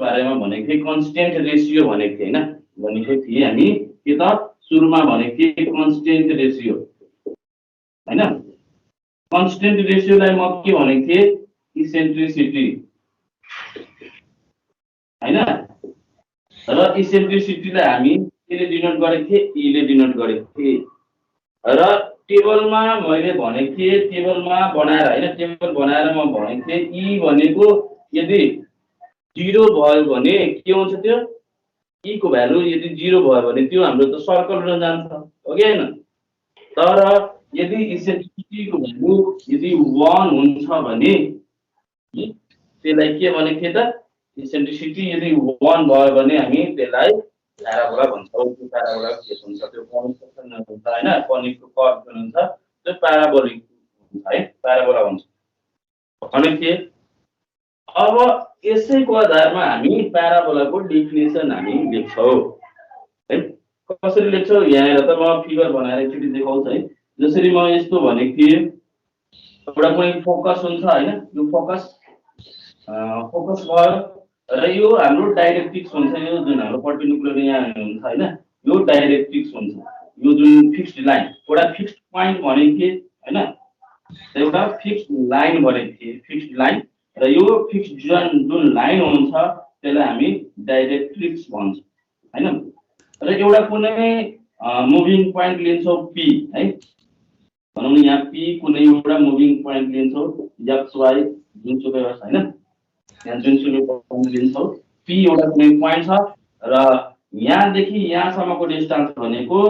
बारेमा भनेको थिएँ कन्स्टेन्ट रेसियो भनेको थिएँ हैन भनेको थिएँ हामी के त सुरुमा भनेको थिएँ कन्स्टेन्ट रेसियो हैन कन्स्टेन्ट रेसियोलाई म के भनेको थिएँ इसेन्ट्रिसिटी हैन र इसेन्ट्रिसिटीलाई हामी केले डिनोट गरेको थिएँ ई ले डिनोट गरेको थिएँ र टेबलमा मैले भनेको थिएँ टेबलमा बनाएर हैन टेबल बनाएर म भनेको थिएँ ई भनेको यदि 0 भयो भने के हुन्छ त्यो ई को भ्यालु यदि 0 भयो भने त्यो हाम्रो त सर्कल हुन जान्छ हो कि हैन तर यदि इसेन्ट्रिसिटी को भ्यालु यदि 1 हुन्छ भने त्यसलाई के भनेको थिए त इसेन्ट्रिसिटी यदि 1 भयो भने हामी त्यसलाई प्याराबोला भन्छौं त्यो प्याराबोला के हुन्छ त्यो कनिक सेक्सन हुन्छ हैन कनिकको कर्व जुन हुन्छ त्यो प्याराबोलिक हुन्छ है प्याराबोला भन्छ भनेको थिए अब यसैको आधारमा हामी प्याराबोलाको डेफिनेसन हामी लेख्छौं है कसरी लेख्छौं यहाँ हेर त म फिगर बनाएर एकचोटी देखाउँछु है जसरी म यस्तो भनेको थिए एउटा कुनै फोकस हुन्छ हैन यो फोकस भयो र यो हाम्रो डाइरेक्ट्रिक्स हुन्छ यो जुन हाम्रो पर्पेन्डिकुलर यहाँ हुन्छ हैन यो डाइरेक्ट्रिक्स हुन्छ यो जुन फिक्स्ड लाइन एउटा फिक्स्ड प्वाइन्ट भनेको थिए हैन एउटा फिक्स्ड लाइन भनेको थिए फिक्स्ड लाइन र यो फिक्स्ड जुन लाइन हुन्छ त्यसलाई हामी डाइरेक्ट्रिक्स भन्छौं हैन र एउटा कुनै मुभिङ प्वाइन्ट लिन्छौं p है भनौं न यहाँ p कुनै एउटा मुभिङ प्वाइन्ट लिन्छौं x y जुनसुकै होस् हैन यहाँ जुनसुकै प्वाइन्ट लिन्छौं p एउटा कुनै प्वाइन्ट छ र यहाँदेखि यहाँसम्मको डिस्टेन्स भनेको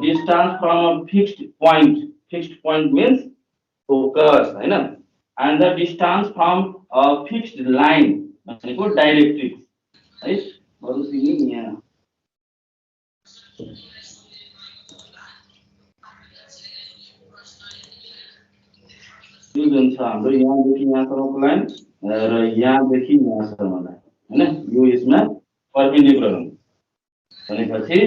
distance from a fixed point means focus हैन and the distance from a fixed line भनेको डाइरेक्ट्रिक्स है बरु सिनी यहाँ यो जुन छ हाम्रो यहाँदेखि यहाँसम्मको लाइन र यहाँदेखि यहाँसम्म लाइन हैन यो यसमा परपेन्डिकुलर हुन्छ भनेपछि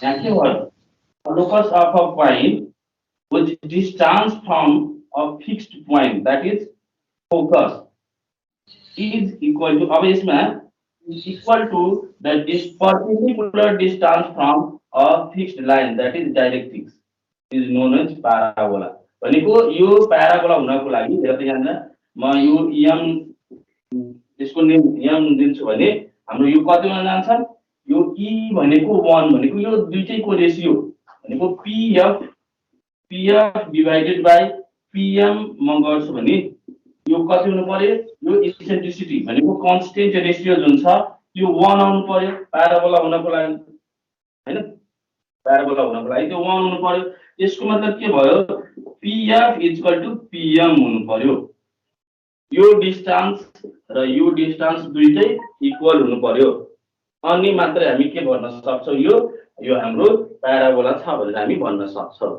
यहाँ के भयो locus of a point with distance from a fixed point that is focus is equal to अब इसमें equal to the perpendicular distance from a fixed line that is directrix is known as parabola भनेको यो parabola हुनको लागि हेर त यहाँ म यो m यसको m दिन्छु भने हाम्रो यो कतिमा जान्छ यो e भनेको 1 भनेको यो दुईटैको रेशियो भनेको pf divided by pm म गर्छु भने यो कति हुनु पर्यो यो इसेन्ट्रिसिटी भनेको कन्स्टेन्ट रेशियो जुन छ यो 1 आउनु पर्यो प्याराबोला हुनको लागि हैन प्याराबोला हुनको लागि त्यो 1 हुनु पर्यो यसको मतलब के भयो pf pm हुनु पर्यो यो डिस्टेन्स र यो डिस्टेन्स दुईटै इक्वल हुनु पर्यो अनि मात्र हामी के गर्न सक्छौं यो हाम्रो प्याराबोला छ भनेर हामी भन्न सक्छौं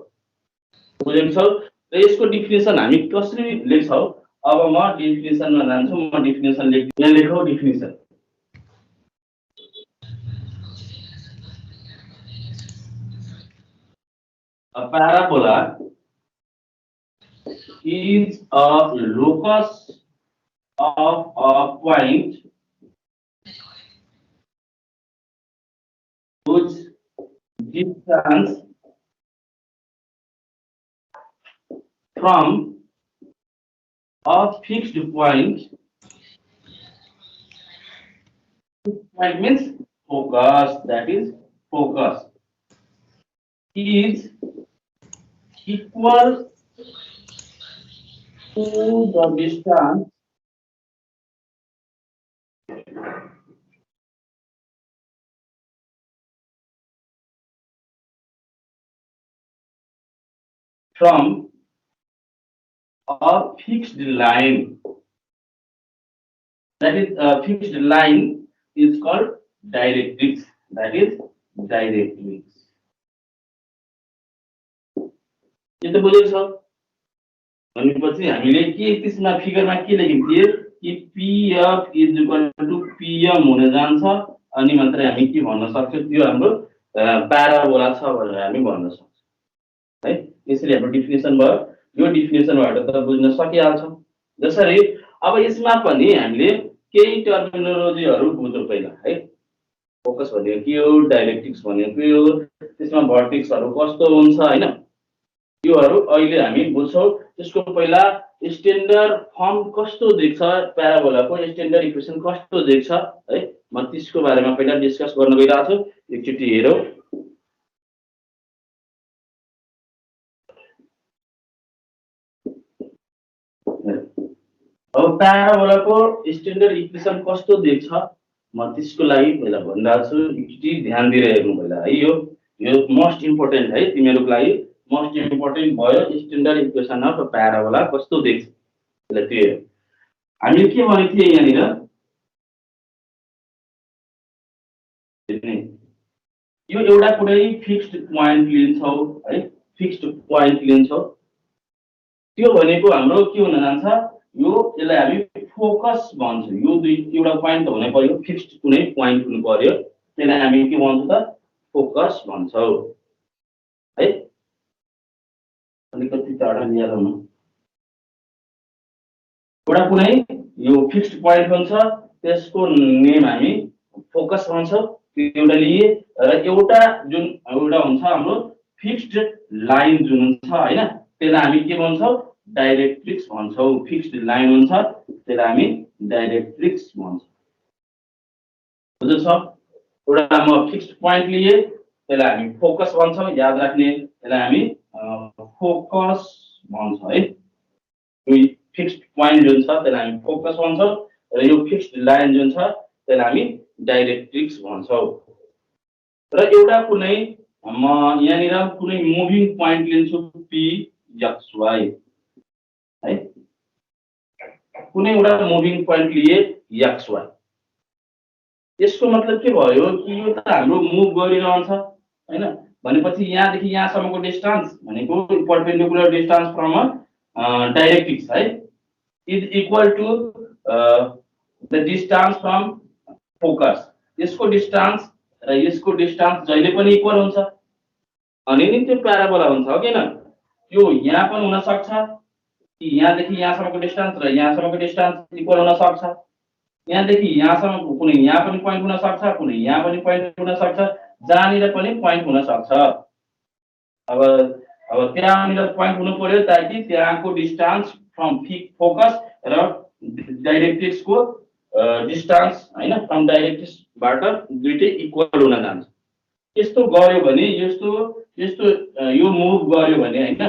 बुझ्यौ र यसको डेफिनेसन हामी कसरी लेख्छौं अब म डेफिनेसनमा जान्छु म डेफिनेसन यहाँ लेखौ definition a parabola is a locus of a point whose distance from a fixed point means focus that is focus is equal to the distance from a fixed line that is a fixed line is called directrix that is directrix यो त बुझेको छ भनेपछि हामीले के त्यसमा फिगरमा के लेखेको थिए कि pf pm हुन जान्छ अनि मात्र हामी के भन्न सक्छौं त्यो हाम्रो प्याराबोला छ भनेर हामी भन्न सक्छौं है यसरी हाम्रो डेफिनेसन भयो यो डेफिनेसनबाट त बुझ्न सकिहाल्छौं जसरी अब यसमा पनि हामीले केही टर्मिनोलोजीहरू बुझौँ पहिला है। फोकस भनेको के हो, डाइरेक्ट्रिक्स भनेको के हो, त्यसमा भर्टेक्सहरू कस्तो हुन्छ हैन, योहरू अहिले हामी बुझ्छौँ। त्यसको पहिला स्ट्यान्डर्ड फर्म कस्तो देख्छ, प्याराबोलाको स्ट्यान्डर्ड इक्वेसन कस्तो देख्छ है, म त्यसको बारेमा पहिला डिस्कस गर्न गइरहेको छु। एकचोटि हेरौँ। अब प्याराबोलाको स्ट्यान्डर्ड इक्वेसन कस्तो देख्छ म त्यसको लागि पहिला भनिरहेको छु। एकचोटि ध्यान दिएर हेर्नु पहिला है। यो मोस्ट इम्पोर्टेन्ट है, तिमीहरूको लागि मोस्ट इम्पोर्टेन्ट भयो। स्ट्यान्डर्ड इक्वेसन अफ प्याराबोला कस्तो देख्छ पहिला त्यो हेरौँ। हामीले के भनेको थिए यहाँनिर, यो एउटा कुनै फिक्स्ड पोइन्ट लिन्छौ है, फिक्स्ड पोइन्ट लिन्छौ। त्यो भनेको हाम्रो के हुन जान्छ, यो यसलाई हामी फोकस भन्छौँ। यो दुई एउटा पोइन्ट हुनै पर्यो, फिक्स्ड कुनै पोइन्ट हुनु पर्यो, त्यसलाई हामी के भन्छौँ त, फोकस भन्छौँ है। अलिकति टाढा लिएर आउनु। एउटा कुनै यो फिक्स्ड पोइन्ट हुन्छ, त्यसको नेम हामी फोकस भन्छौँ। त्यो एउटा लिए र एउटा जुन एउटा हुन्छ हाम्रो फिक्स्ड लाइन जुन हुन्छ हैन, त्यसलाई हामी के भन्छौँ, डाइरेक्ट्रिक्स भन्छौँ। फिक्स्ड लाइन हुन्छ त्यसलाई हामी डाइरेक्ट्रिक्स भन्छौँ। बुझ्छ? एउटा म फिक्स्ड पोइन्ट लिए त्यसलाई हामी फोकस भन्छौँ, याद राख्ने, त्यसलाई हामी फोकस भन्छौँ है। यो फिक्स्ड पोइन्ट जुन छ त्यसलाई हामी फोकस भन्छौँ र यो फिक्स्ड लाइन जुन छ त्यसलाई हामी डाइरेक्ट्रिक्स भन्छौँ। र एउटा कुनै म यहाँनिर कुनै मुभिङ पोइन्ट लिन्छु पी एक्स वाई है, कुनै एउटा मुभिङ पोइन्ट लिए एक्स वाई। यसको मतलब के भयो कि यो त हाम्रो मुभ गरिरहन्छ हैन, भनेपछि यहाँदेखि यहाँसम्मको डिस्टेन्स भनेको परपेन्डिकुलर डिस्टेन्स फ्रम डाइरेक्ट्रिक्स है is equal to the distance from focus. यसको डिस्टेन्स र यसको डिस्टेन्स जहिले पनि इक्वल हुन्छ अनि नि त्यो प्याराबोला हुन्छ हो किन। यो यहाँ पनि हुन सक्छ कि यहाँदेखि यहाँसम्मको डिस्टेन्स र यहाँसम्मको डिस्टेन्स इक्वल हुन सक्छ, यहाँदेखि यहाँसम्मको कुनै यहाँ पनि पोइन्ट हुन सक्छ, कुनै यहाँ पनि पोइन्ट हुन सक्छ, जहाँनिर पनि पोइन्ट हुन सक्छ। अब त्यहाँनिर पोइन्ट हुनु पर्यो ताकि त्यहाँको डिस्टेन्स फ्रम फोकस र डाइरेक्ट्रिक्सको डिस्टेन्स हैन, फ्रम डाइरेक्ट्रिक्सबाट दुईटै इक्वल हुन जान्छ। यस्तो गर्यो भने यस्तो यस्तो यो मुभ गर्यो भने हैन,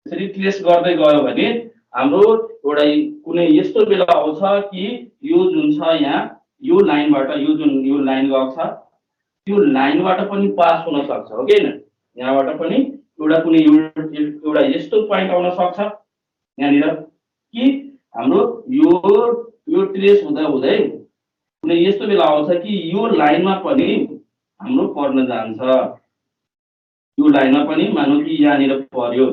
यसरी ट्रेस गर्दै गयो भने हाम्रो एउटा कुनै यस्तो बेला आउँछ कि यो जुन छ यहाँ यो लाइनबाट यो जुन यो लाइन गएको छ त्यो लाइनबाट पनि पास हुन सक्छ हो किन। यहाँबाट पनि एउटा कुनै एउटा यस्तो पोइन्ट आउन सक्छ यहाँनिर कि हाम्रो यो ट्रेस हुँदा हुँदै कुनै यस्तो बेला आउँछ कि यो लाइनमा पनि हाम्रो पर्न जान्छ। यो लाइनमा पनि मानौँ कि यहाँनिर पर्यो,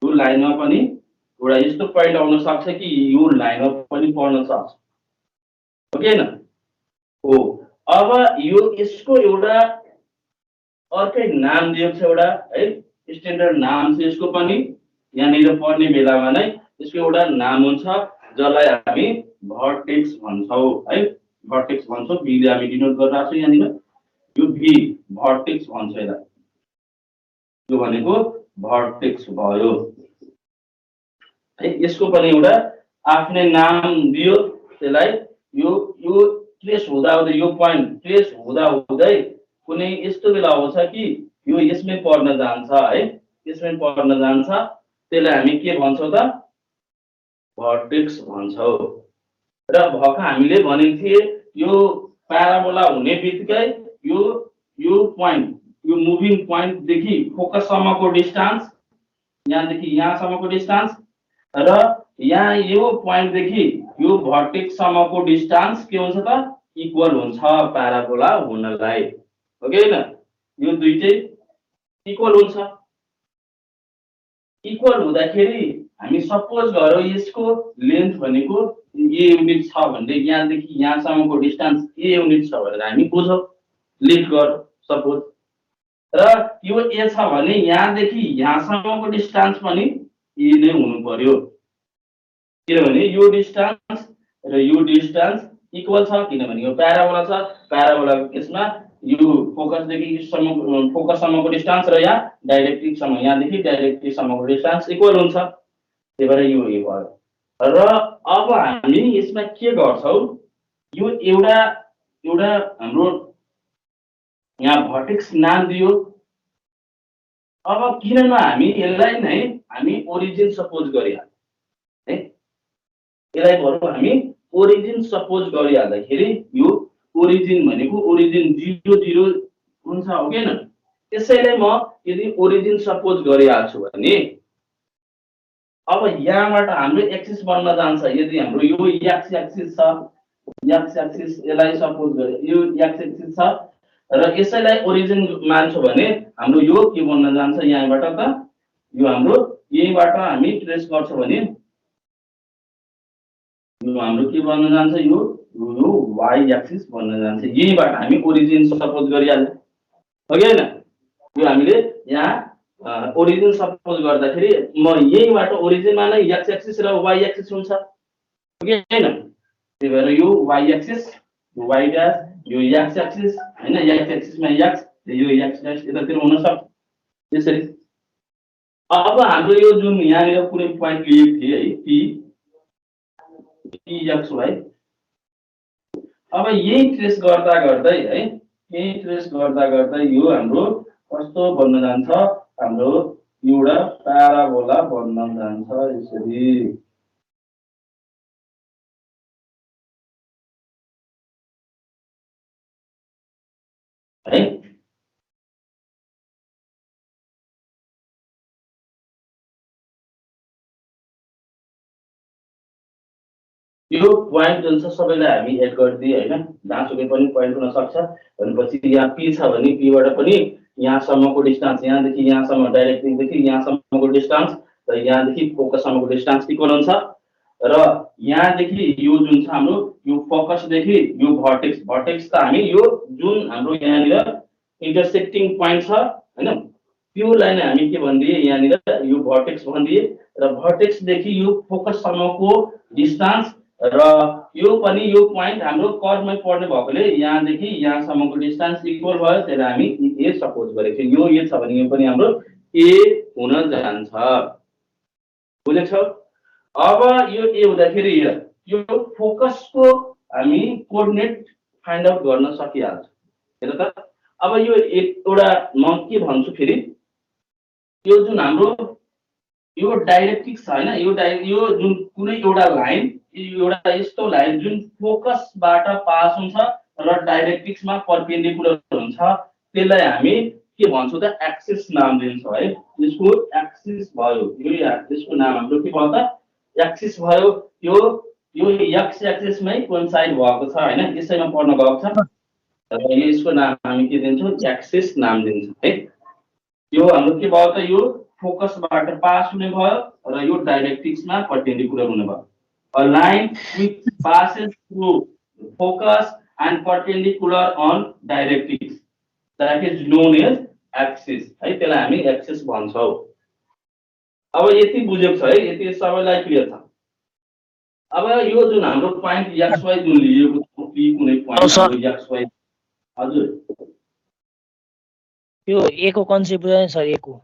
यो लाइनमा पनि एउटा यस्तो पोइन्ट आउन सक्छ कि यो लाइनमा पनि पर्न सक्छ हो किन हो। अब यो यसको एउटा अर्कै नाम दिएको छ, एउटा है स्ट्यान्डर्ड नाम छ यसको पनि। यहाँनिर पर्ने बेलामा नै यसको एउटा नाम हुन्छ जसलाई हामी भर्टेक्स भन्छौँ है, भर्टेक्स भन्छौँ। बीले हामी डिनोट गरिरहेको छौँ यहाँनिर, यो बी भर्टेक्स भन्छ यसलाई, यो भनेको भर्टेक्स भयो है। यसको पनि एउटा आफ्नै नाम दियो त्यसलाई। यो ट्रेस हुँदा हुँदै यो पोइन्ट ट्रेस हुँदा हुँदै कुनै यस्तो बेला आउँछ कि यो यसमै पर्न जान्छ है, यसमै पर्न जान्छ, त्यसलाई हामी के भन्छौँ त, भर्टेक्स भन्छौँ। र भर्खर हामीले भनेको थिए यो प्याराबोला हुने बित्तिकै यो पोइन्ट यो मुभिङ पोइन्टदेखि फोकससम्मको डिस्टेन्स, यहाँदेखि यहाँसम्मको डिस्टेन्स र यहाँ यो पोइन्टदेखि यो भर्टेक्ससम्मको डिस्टेन्स के हुन्छ त, इक्वल हुन्छ प्याराबोला हुनलाई हो कि हैन। यो दुईटै इक्वल हुन्छ। इक्वल हुँदाखेरि हामी सपोज गरौँ यसको लेन्थ भनेको ए युनिट छ भने यहाँदेखि यहाँसम्मको डिस्टेन्स ए युनिट छ भनेर हामी बुझौँ, लिड गरौँ सपोज। र यो ए छ भने यहाँदेखि यहाँसम्मको डिस्टेन्स पनि ए नै हुनु पर्यो, किनभने यो डिस्टेन्स र यो डिस्टेन्स इक्वल छ किनभने यो प्याराबोला छ प्याराबोलाको केसमा यो फोकससम्मको डिस्टेन्स र यहाँ डाइरेक्ट्रिक्ससम्म यहाँदेखि डाइरेक्ट्रिक्ससम्मको डिस्टेन्स इक्वल हुन्छ त्यही भएर यो भयो र अब हामी यसमा के गर्छौँ यो एउटा एउटा हाम्रो यहाँ भर्टेक्स नाम दियो अब किन हामी यसलाई नै हामी ओरिजिन सपोज गरिहाल्छौँ है यसलाई बरु हामी ओरिजिन सपोज गरिहाल्दाखेरि यो ओरिजिन भनेको ओरिजिन 0 हुन्छ हो कि हैन त्यसैले म यदि ओरिजिन सपोज गरिहाल्छु भने अब यहाँबाट हाम्रो एक्सिस बन्न जान्छ यदि हाम्रो यो एक्स एक्सिस छ एक्स एक्सिस यसलाई सपोज गरे यो एक्स एक्सिस छ र यसैलाई ओरिजिन मान्छौँ भने हाम्रो यो के बन्न जान्छ यहाँबाट त यो हाम्रो यहीबाट हामी ट्रेस गर्छौँ भने यो हाम्रो के बन्न जान्छ यो वाई एक्सिस बन्न जान्छ यहीबाट हामी ओरिजिन सपोज गरिहाल्छौँ हो कि हैन यो हामीले यहाँ ओरिजिन सपोज गर्दाखेरि म यहीबाट ओरिजिनमा नै एक्स एक्सिस र वाई एक्सिस हुन्छ हो कि हैन त्यही भएर यो वाई एक्सिस यो वाई ड्यास यो एक्स एक्सिस हैन एक्स एक्सिसमा एक्स यो एक्स ड्यास यतातिर हुन सक्छ त्यसरी अब हाम्रो यो जुन यहाँनिर कुनै प्वाइन्ट लिएको थिए है पी एक्स वाई अब यही ट्रेस गर्दा गर्दै है यही ट्रेस गर्दा गर्दै यो हाम्रो कस्तो बन्न जान्छ हाम्रो एउटा प्याराबोला बन्न जान्छ यसरी है यो प्वाइन्ट जुन छ सबैलाई हामी एड गरिदिए हैन जहाँसुकै पनि प्वाइन्ट हुन सक्छ भनेपछि यहाँ पी छ भने पीबाट पनि यहाँसम्मको डिस्टेन्स यहाँदेखि यहाँसम्म डाइरेक्टदेखि यहाँसम्मको डिस्टेन्स र यहाँदेखि फोकससम्मको डिस्टेन्स इक्वल हुन्छ र यहाँदेखि यो जुन छ हाम्रो यो फोकसदेखि यो भर्टेक्स त हामी यो जुन हाम्रो यहाँनिर इन्टरसेक्टिङ प्वाइन्ट छ हैन त्योलाई नै हामी के भनिदिए यहाँनिर यो भर्टेक्स भनिदिए र भर्टेक्सदेखि यो फोकससम्मको डिस्टेन्स र यो पनि यो प्वाइन्ट हाम्रो कर्वमै पर्ने भएकोले यहाँदेखि यहाँसम्मको डिस्टेन्स इक्वल भयो त्यसलाई हामी ए सपोज गरेको थियौँ यो ए छ भने यो पनि हाम्रो ए हुन जान्छ बुझेको छ अब यो ए हुँदाखेरि यो फोकसको हामी कोअर्डिनेट फाइन्ड आउट गर्न सकिहाल्छ हेर त अब यो एउटा म के भन्छु फेरि यो जुन हाम्रो यो डाइरेक्ट्रिक्स छ हैन यो जुन कुनै एउटा लाइन एउटा यस्तो लाइन जुन फोकसबाट पास हुन्छ र डाइरेक्ट्रिक्समा परपेन्डिकुलर हुन्छ त्यसलाई हामी के भन्छौँ त एक्सिस नाम दिन्छौँ है यसको एक्सिस भयो यो यसको नाम हाम्रो के भयो त एक्सिस भयो यो एक्स एक्सिसमै कोइन्साइड भएको छ हैन यसैमा पर्न गएको छ र यसको नाम हामी के दिन्छौँ एक्सिस नाम दिन्छौँ है यो हाम्रो के भयो त यो फोकसबाट पास हुने भयो र यो डाइरेक्ट्रिक्समा परपेन्डिकुलर हुने भयो a line which passes through focus and perpendicular on directrix that is known as axis है त्यसलाई हामी एक्सिस भन्छौँ अब यति बुझेको छ है यति सबैलाई क्लियर छ अब यो जुन हाम्रो प्वाइन्ट एक्स वाई जुन लिएको छ पी कुनै प्वाइन्ट एक्स वाई हजुर त्यो ए को कन्सेप्ट बुझाएन सर ए को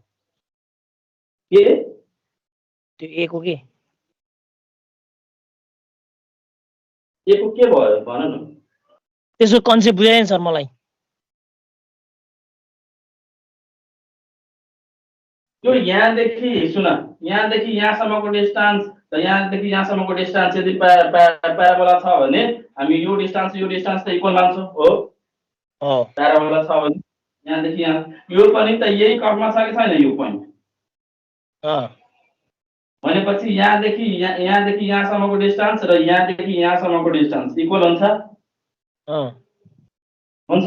के त्यो ए को के एको के भयो भन न त्यसको कन्सेप्ट बुझाएन सर मलाई यो यहाँदेखि सुन यहाँदेखि यहाँसम्मको डिस्टेन्स र यहाँदेखि यहाँसम्मको डिस्टेन्स यदि प्याराबोला छ भने हामी यो डिस्टेन्स त इक्वल मान्छौँ हो प्याराबोला छ भने यहाँदेखि यहाँ यो पनि त यही कर्वमा छ कि छैन यो पोइन्ट भनेपछि यहाँदेखि यहाँसम्मको डिस्टेन्स र यहाँदेखि यहाँसम्मको डिस्टेन्स इक्वल हुन्छ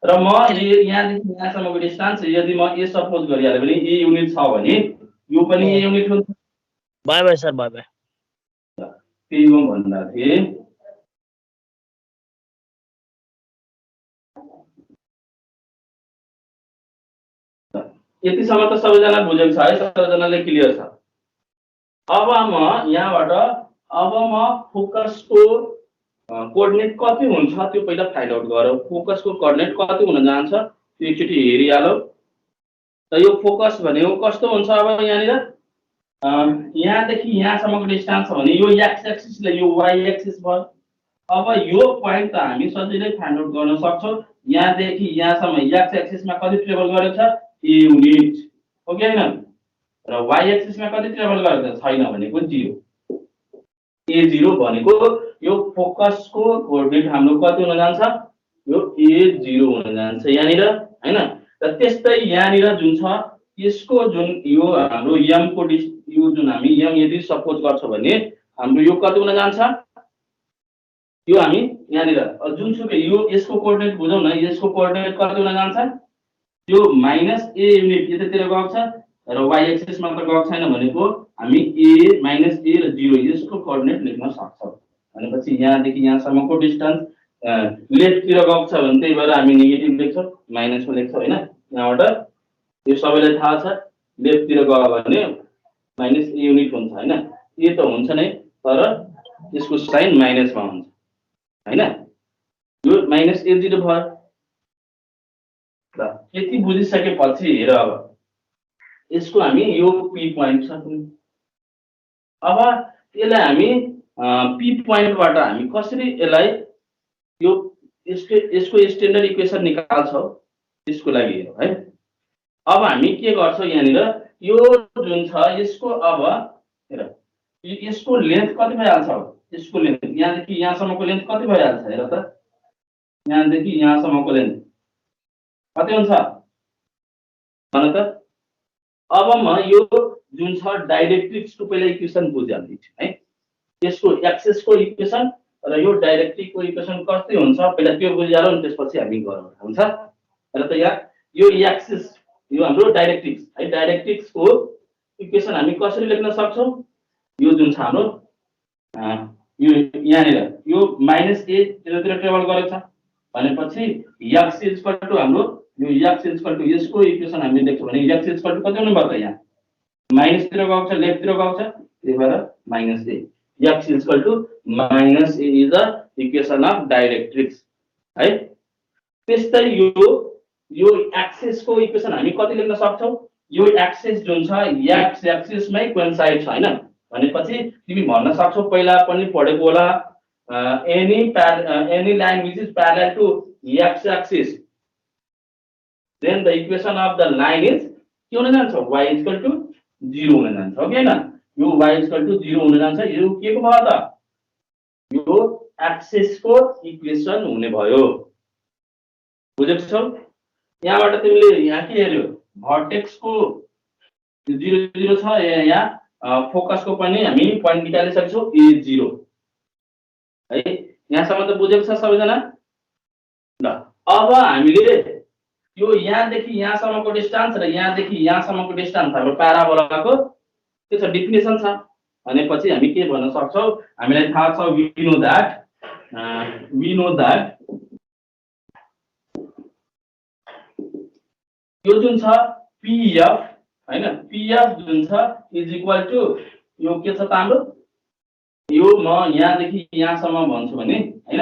र म यहाँदेखि यहाँसम्मको डिस्टेन्स यदि म ए सपोज गरिहालेँ भने ए युनिट छ भने यो पनि ए युनिट हुन्छ bye bye sir bye bye त्यही हो भन्दा थिएँ यतिसम्म त सबैजना बुझेको छ है सबैजनाले क्लियर छ अब म यहाँबाट अब म फोकसको कोअर्डिनेट कति हुन्छ त्यो पहिला फाइन्ड आउट गरौँ। फोकसको कोअर्डिनेट कति हुन जान्छ त्यो एकचोटि हेरिहालौ। त यो फोकस भनेको कस्तो हुन्छ अब यहाँनिर यहाँदेखि यहाँसम्मको डिस्टेन्स छ भने यो एक्स एक्सिसले यो वाइ एक्सिस भयो। अब यो पोइन्ट त हामी सजिलै फाइन्ड आउट गर्न सक्छौँ। यहाँदेखि यहाँसम्म एक्स एक्सिसमा कति ट्रेभल गरेको छ ए युनिट हो कि हैन, र वाइ एक्सिसमा कति ट्रेभल गरेको छ छैन भनेको 0। A0 भनेको यो फोकसको कोअर्डिनेट हाम्रो कति हुन जान्छ यो A0 हुन जान्छ यहाँनिर हैन। र त्यस्तै यहाँनिर जुन छ यसको जुन यो हाम्रो m को यो जुन हामी m यदि सपोज गर्छौं भने हाम्रो यो कति हुन जान्छ यो हामी यहाँनिर जुनसुकै यो यसको कोअर्डिनेट बुझौँ न। यसको कोअर्डिनेट कति हुन जान्छ यो -a युनिट यतातिर गएको छ र y एक्सिस मा त गएको छैन भनेको हामी a -a र 0 यसको कोअर्डिनेट लेख्न सक्छौं। भनेपछि यहाँदेखि यहाँसम्मको डिस्टेन्स लेफ्टतिर गएको छ भने त्यही भएर हामी नेगेटिभ लेख्छौं माइनसमा लेख्छौं हैन। यहाँबाट यो सबैलाई थाहा छ लेफ्टतिर गयो भने -a युनिट हुन्छ हैन। a त हुन्छ नै तर यसको साइन माइनसमा हुन्छ हैन। यो -a0 भयो। ल यति बुझिसकेपछि हेर अब यसको हामी यो p पोइन्ट छ। अब यसलाई हामी p पोइन्टबाट हामी कसरी यसलाई यो यसको स्ट्यान्डर्ड इक्वेसन निकाल्छौं त्यसको लागि हेरौँ है। अब हामी के गर्छौं यहाँनिर यो जुन छ यसको अब हेर यसको लेन्थ कति भइहाल्छ अब यसको लेन्थ यहाँदेखि यहाँसम्मको लेन्थ कति भइहाल्छ हेर त। यहाँदेखि यहाँसम्मको लेन्थ कति हुन्छ भन त। अब म यो जुन छ डाइरेक्ट्रिक्सको पहिला इक्वेसन बुझिहाल्छु है। यसको एक्सिसको इक्वेसन र यो डाइरेक्ट्रिकको इक्वेसन कति हुन्छ पहिला त्यो बुझिहालौँ नि त्यसपछि हामी गरौँ हुन्छ। र त यहाँ यो एक्सिस यो हाम्रो डाइरेक्ट्रिक्स है। डाइरेक्ट्रिक्सको इक्वेसन हामी कसरी लेख्न सक्छौं यो जुन छ हाम्रो यो यहाँनिर यो -a यतातिर ट्रेभल गरेको छ भनेपछि x = हाम्रो यो x = यसको इक्वेसन हामीले लेख्छौं भने x = कति हुनु पर्छ यहाँ माइनसतिर गएको छ लेफ्टतिर गएको छ त्यही भएर -a x = -a is the equation of directrix है। त्यस्तै यो एक्सिसको इक्वेसन हामी कति लेख्न सक्छौं यो एक्सिस जुन छ x एक्सिसमै कोइन्साइड छ हैन। भनेपछि तिमी भन्न सक्छौ पहिला पनि पढेको होला any line which is parallel to x axis then the equation of the line is के हुन जान्छ y = 0 हुन जान्छ हो कि हैन। यो y = 0 हुन जान्छ। यो के को भयो त यो एक्सिसको इक्वेसन हुने भयो। बुझेको छौ। यहाँबाट तिमीले यहाँ के हेर्यो भर्टेक्सको 0 0 छ यहाँ फोकसको पनि हामी पोइन्ट निकालिसकेछौं A0 है। यहाँसम्म त बुझेको छ सबैजना। ल अब हामीले यो यहाँदेखि यहाँसम्मको डिस्टेन्स र यहाँदेखि यहाँसम्मको डिस्टेन्स हाम्रो प्याराबोलाको के छ डेफिनेसन छ भनेपछि हामी के भन्न सक्छौं हामीलाई थाहा छ we know that यो जुन छ pf हैन pf जुन छ = यो के छ त हाम्रो यो म यहाँदेखि यहाँसम्म भन्छु भने हैन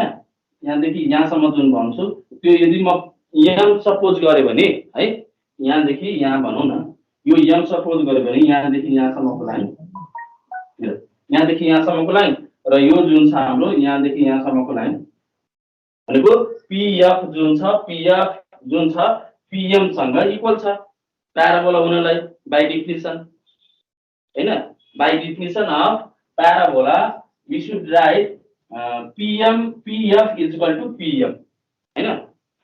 यहाँदेखि यहाँसम्म जुन भन्छु त्यो यदि म m सपोज गरे भने है यहाँदेखि यहाँ भनौं न यो m सपोज गरे भने यहाँदेखि यहाँसम्मको लाइन यहाँदेखि यहाँसम्मको लाइन र यो जुन छ हाम्रो यहाँदेखि यहाँसम्मको लाइन भनेको pf जुन छ pm सँग इक्वल छ प्याराबोला हुनलाई बाइ डेफिनिसन हैन। By definition of parabola we should write pf = pm हैन।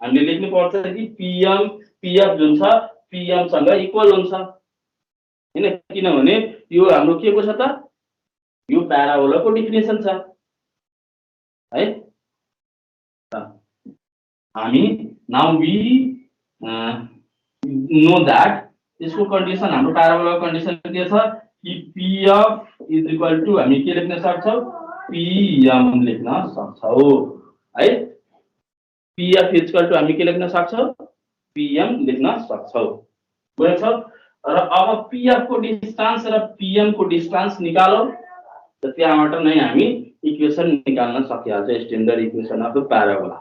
हामीले लेख्नु पर्छ कि pf जुन छ pm सँग इक्वल हुन्छ हैन। किनभने यो हाम्रो के को छ त यो प्याराबोलाको डेफिनिसन छ है। हामी नाउ we know that यसको कन्डिसन हाम्रो प्याराबोलाको कन्डिसन के छ कि pf = हामी के लेख्न सक्छौं pm लेख्न सक्छौं है। pf = हामी के लेख्न सक्छौं pm लेख्न सक्छौं। बुझ्यौ। र अब pf को डिस्टेन्स र pm को डिस्टेन्स निकालौ। त त्यहाँबाट नै हामी इक्वेसन निकाल्न सकिहाल्छ standard equation of the parabola.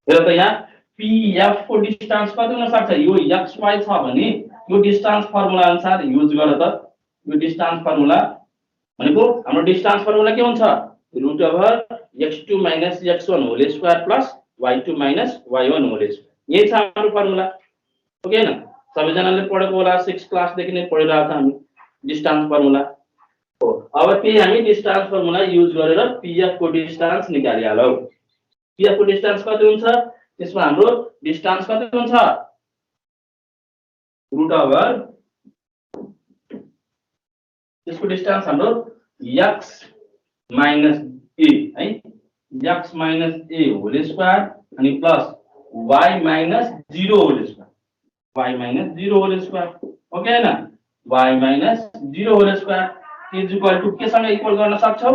हेर त यहाँ पीएफ को डिस्टेन्स कति हुन सक्छ यो xy छ भने यो डिस्टेन्स फर्मुला अनुसार युज गर त यो डिस्टेन्स फर्मुला भनेको हाम्रो डिस्टेन्स फर्मुला के हुन्छ root over x2 minus x1 whole square plus y2 minus y1 whole square यही छ हाम्रो फर्मुला हो कि हैन सबैजनाले पढेको होला 6 क्लास देखि नै पढिरहेको छ हामी डिस्टेन्स फर्मुला हो। अब त्यही हामी डिस्टेन्स फर्मुला युज गरेर pf को डिस्टेन्स निकालिहालौ। pf को डिस्टेन्स कति हुन्छ त्यसमा हाम्रो डिस्टेन्स कति हुन्छ रुट ओभर त्यसको डिस्टेन्स हाम्रो x माइनस a है x minus a whole square अनि plus y minus 0 whole square y minus 0 whole square okay हैन y minus 0 whole square is equal to के सँग इक्वल गर्न सक्छौ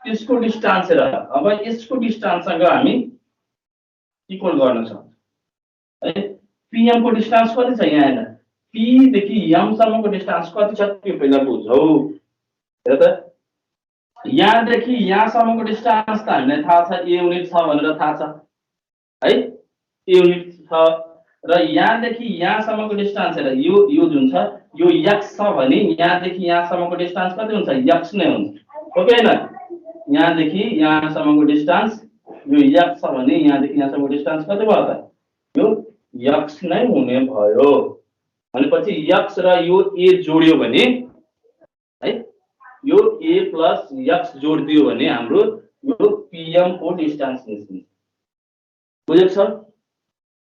त्यसको डिस्टेन्स र अब यसको डिस्टेन्स सँग हामी इक्वल गर्न सक्छौं है। pm को डिस्टेन्स कति छ यहाँ हेर्नु p देखि m सम्मको डिस्टेन्स कति छ त्यो पहिला बुझौ। हेर त यहाँ देखि यहाँ सम्मको डिस्टेन्स त हामीलाई थाहा छ a युनिट छ भनेर थाहा छ है a युनिट छ र यहाँ देखि यहाँ सम्मको डिस्टेन्स हेर यो जुन छ यो x छ भने यहाँ देखि यहाँ सम्मको डिस्टेन्स कति हुन्छ x नै हुन्छ ओके हैन यहाँ देखि यहाँ सम्मको डिस्टेन्स यो x छ भने यहाँ देखि यहाँ सम्मको डिस्टेन्स कति भयो त यो x नै हुने भयो। भनेपछि x र यो a जोड्यो भने है यो a प्लस x जोड दियो भने हाम्रो यो pm को डिस्टेन्स निस्किन्छ बुझेको छ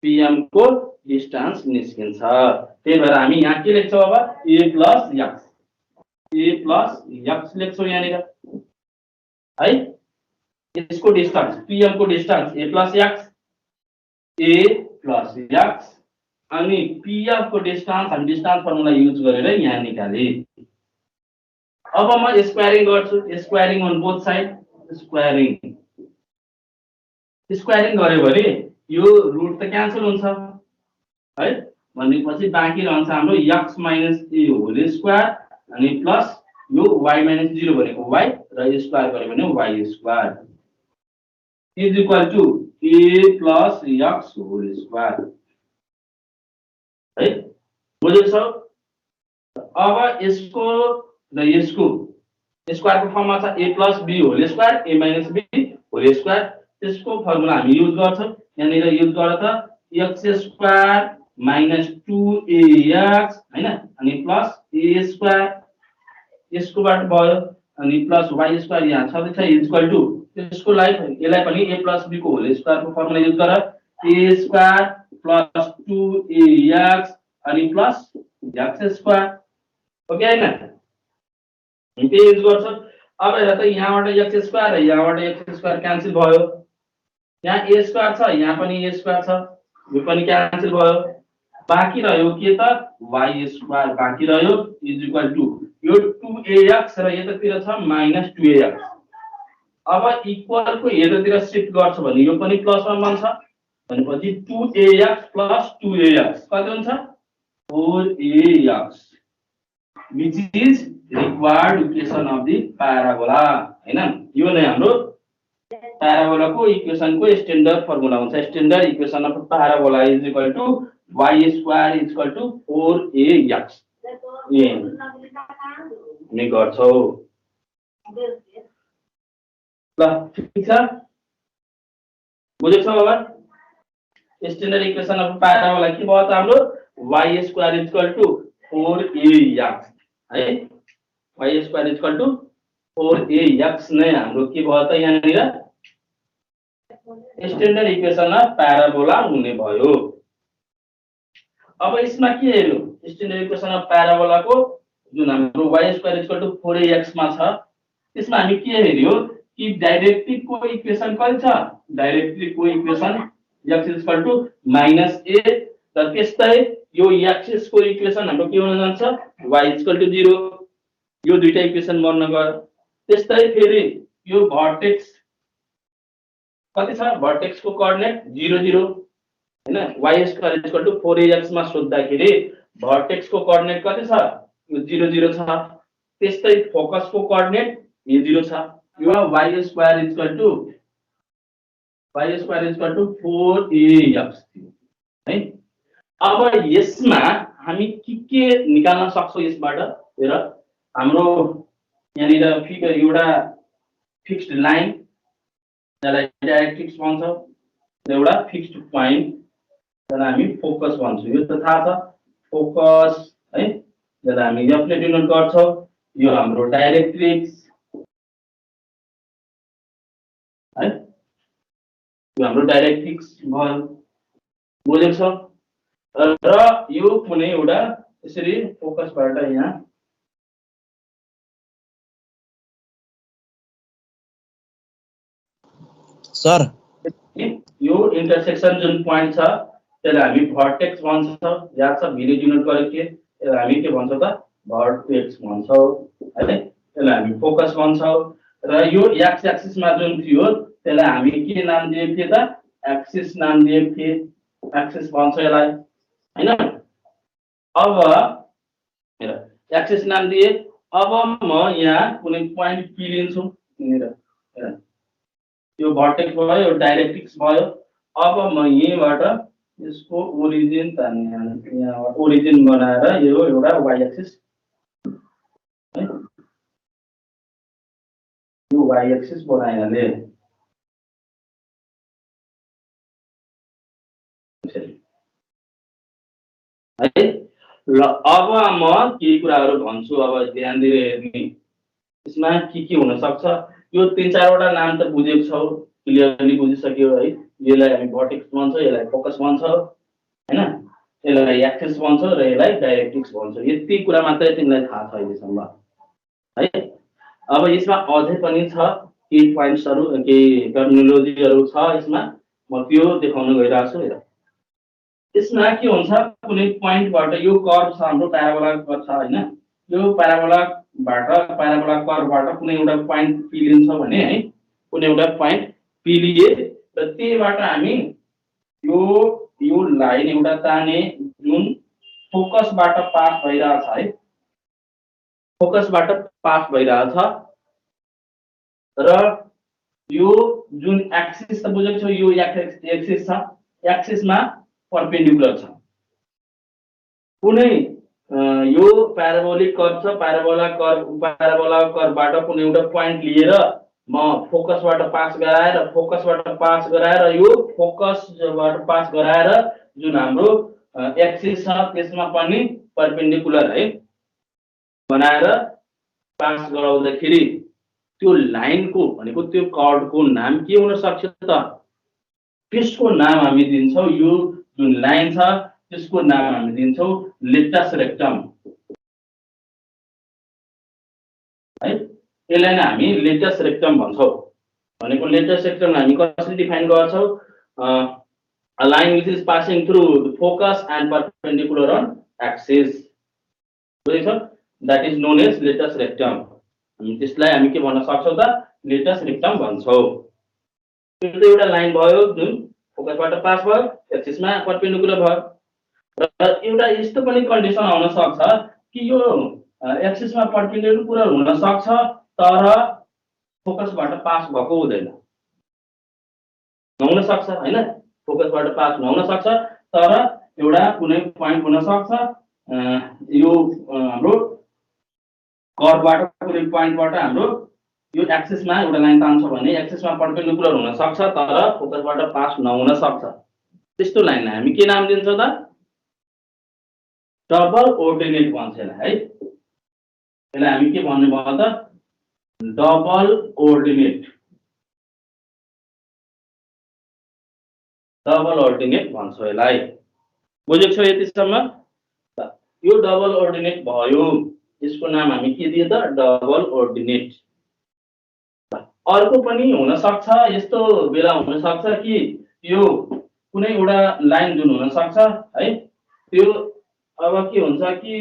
pm को डिस्टेन्स निस्किन्छ। त्यही भएर हामी यहाँ के लेख्छौं अब a प्लस x लेख्छौं यहाँ निर है यसको डिस्टेन्स pm को डिस्टेन्स a प्लस x अनि pf को डिस्टेन्स हामी डिस्टेन्स फर्मुला युज गरेर यहाँ निकाले। अब म स्क्वायरिङ गर्छु squaring on both side squaring गर्यो भने यो रुट त क्यान्सल हुन्छ है भनेपछि बाँकी रहन्छ हाम्रो x minus a whole square अनि प्लस यो y माइनस 0 भनेको y र स्क्वायर गर्यो भने y square is equal to a plus x whole square है बुझेको छ। अब यसको र यसको स्क्वायर को फर्ममा छ a plus b whole square a minus b whole square त्यसको फर्मुला हामी युज गर्छौं यहाँ निर युज गरेर त x स्क्वायर माइनस 2ax हैन अनि प्लस a स्क्वायर यसको बाट भयो अनि प्लस y स्क्वायर यहाँ छँदै छ इक्वल टु त्यसको लागि यसलाई पनि a प्लस b को होल स्क्वायर को फर्मुला युज गरेर a स्क्वायर प्लस 2ax अनि प्लस x स्क्वायर ओके हैन त्यो युज गर्छ। अब हेर त यहाँबाट x स्क्वायर र यहाँबाट x स्क्वायर क्यान्सल भयो यहाँ a स्क्वायर छ यहाँ पनि a स्क्वायर छ यो पनि क्यान्सल भयो बाँकी रह्यो के त y स्क्वायर बाँकी रह्यो इज इक्वल टु यो 2ax र यतातिर छ माइनस 2ax। अब इक्वल को यतातिर शिफ्ट गर्छ भने यो पनि प्लस मा बन्छ भनेपछि 2ax प्लस 2ax कति हुन्छ 4ax which is required equation of the parabola हैन यो नै हाम्रो प्याराबोला को इक्वेसन को स्ट्यान्डर्ड फर्मुला हुन्छ। Standard equation of parabola is equal to y square is equal to 4ax हामी गर्छौ ल ठीक छ बुझेको छ बाबा। स्ट्यान्डर्ड इक्वेसन अफ प्याराबोला के भयो त हाम्रो y square is equal to 4ax है y square is equal to 4ax नै हाम्रो के भयो त यहाँ निर स्ट्यान्डर्ड इक्वेसन अफ प्याराबोला हुने भयो। अब यसमा के हेर्नु स्ट्यान्डर्ड इक्वेसन अफ प्याराबोला को जुन हाम्रो y square is equal to 4ax मा छ त्यसमा हामी के हेर्यो कि डाइरेक्ट्रिक को इक्वेसन कति छ डाइरेक्ट्रिक को equation x is equal to minus a र त्यस्तै यो x को इक्वेसन हाम्रो के हुन जान्छ y इज इक्वल टु 0 यो दुईटा इक्वेसन बन्न गयो। त्यस्तै फेरि यो भर्टेक्स कति छ भर्टेक्स को कोअर्डिनेट 0 0 हैन y square is equal to 4ax मा सोध्दाखेरि भर्टेक्स को कोअर्डिनेट कति छ यो 0 0 छ। त्यस्तै फोकस को कोअर्डिनेट यो 0 छ यो y square equal to 4ax थियो है। अब यसमा हामी के निकाल्न सक्छौं यसबाट हेर हाम्रो यहाँनिर फिगर एउटा फिक्स्ड लाइन जसलाई डाइरेक्ट्रिक्स भन्छ एउटा फिक्स्ड पोइन्ट जसलाई हामी फोकस भन्छौं यो त थाहा छ फोकस है जसलाई हामी f ले डिनोट गर्छौं यो हाम्रो डाइरेक्ट्रिक्स है यो हाम्रो डाइरेक्ट्रिक्स भयो बुझेको छ र यो कुनै एउटा यसरी फोकसबाट यहाँ सर यो इन्टरसेक्सन जुन पोइन्ट छ त्यसलाई हामी भर्टेक्स भन्छौं याद छ भिले डिनोट गरेको थिए यसलाई हामी के भन्छौं त भर्टेक्स भन्छौं हैन यसलाई हामी फोकस भन्छौं र यो एक्स एक्सिसमा जुन थियो त्यसलाई हामी के नाम दिएको थिए त एक्सिस नाम दिएको थिए एक्सिस भन्छ यसलाई हैन। अब हेर एक्सिस नाम दिए अब म यहाँ कुनै पोइन्ट पी लिन्छु यहाँनिर हेर यो भर्टेक्स भयो यो डाइरेक्ट्रिक्स भयो अब म यहीँबाट यसको ओरिजिन तान्ने यहाँ ओरिजिन बनाएर यो एउटा y एक्सिस है यो y एक्सिस बनाइहाले है ल अब म केही कुराहरु भन्छु अब ध्यान दिएर हेर्नु यसमा के हुन सक्छ यो 3-4 वटा नाम त बुझेको छौ क्लियरली बुझिसक्यो है यसलाई हामी भर्टेक्स भन्छौं यसलाई फोकस भन्छौं हैन यसलाई एक्सिस भन्छौं र यसलाई डाइरेक्ट्रिक्स भन्छौं यति कुरा मात्रै तिमीलाई थाहा छ अहिलेसम्म है। अब यसमा अझै पनि छ केही पोइन्ट्सहरु केही टर्मिनोलोजीहरु छ यसमा म त्यो देखाउन गइरहेको छु हेर यसमा के हुन्छ कुनै पोइन्टबाट यो कर्व छ हाम्रो प्याराबोला कर्व छ हैन यो प्याराबोलाबाट प्याराबोला कर्वबाट कुनै एउटा पोइन्ट पी लिन्छ भने है कुनै एउटा पोइन्ट पी लिए र त्यहीबाट हामी यो लाइन एउटा ताने जुन फोकसबाट पास भइरहेछ है फोकसबाट पास भइरहेछ र यो जुन एक्सिस त बुझेको छौ यो एक्सिस छ एक्सिसमा परपेन्डिकुलर छ कुनै यो प्याराबोलिक कर्व छ प्याराबोला कर्वबाट कुनै एउटा पोइन्ट लिएर म फोकसबाट पास गराएर यो फोकसबाट पास गराएर जुन हाम्रो एक्सिस छ त्यसमा पनि परपेन्डिकुलर है बनाएर पास गराउँदाखेरि त्यो लाइनको भनेको त्यो कर्वको नाम के हुन सक्छ त त्यसको नाम हामी दिन्छौं यो जुन लाइन छ त्यसको नाम हामी दिन्छौं लेटस रेक्टम है यसलाई नै हामी लेटस रेक्टम भन्छौं भनेको लेटस रेक्टम हामी कसरी डिफाइन गर्छौं a line which is passing through the focus and perpendicular on axis बुझ्यौ that is known as latus rectum हामी त्यसलाई हामी के भन्न सक्छौं त लेटस रेक्टम भन्छौं त्यो एउटा लाइन भयो जुन फोकसबाट पास भयो एक्सिसमा परपेन्डिकुलर भयो र एउटा यस्तो पनि कन्डिसन आउन सक्छ कि यो एक्सिसमा परपेन्डिकुलर हुन सक्छ तर फोकसबाट पास भएको हुँदैन नहुन सक्छ हैन फोकसबाट पास नहुन सक्छ तर एउटा कुनै पोइन्ट हुन सक्छ यो हाम्रो कर्वबाट कुनै पोइन्टबाट हाम्रो यो एक्सिसमा एउटा लाइन तान्छ भने एक्सिसमा परपेन्डिकुलर हुन सक्छ तर फोकसबाट पास नहुन सक्छ त्यस्तो लाइनलाई हामी के नाम दिन्छौं त डबल ऑर्डिनेट भन्छ यसलाई है यसलाई हामी के भन्ने भयो त डबल ऑर्डिनेट भन्छ यसलाई बुझेको छौ यतिसम्म यो डबल ऑर्डिनेट भयो यसको नाम हामी के दिए त डबल ऑर्डिनेट अर्को पनि हुन सक्छ यस्तो बेला हुन सक्छ कि यो कुनै एउटा लाइन जुन हुन सक्छ है त्यो अब के हुन्छ कि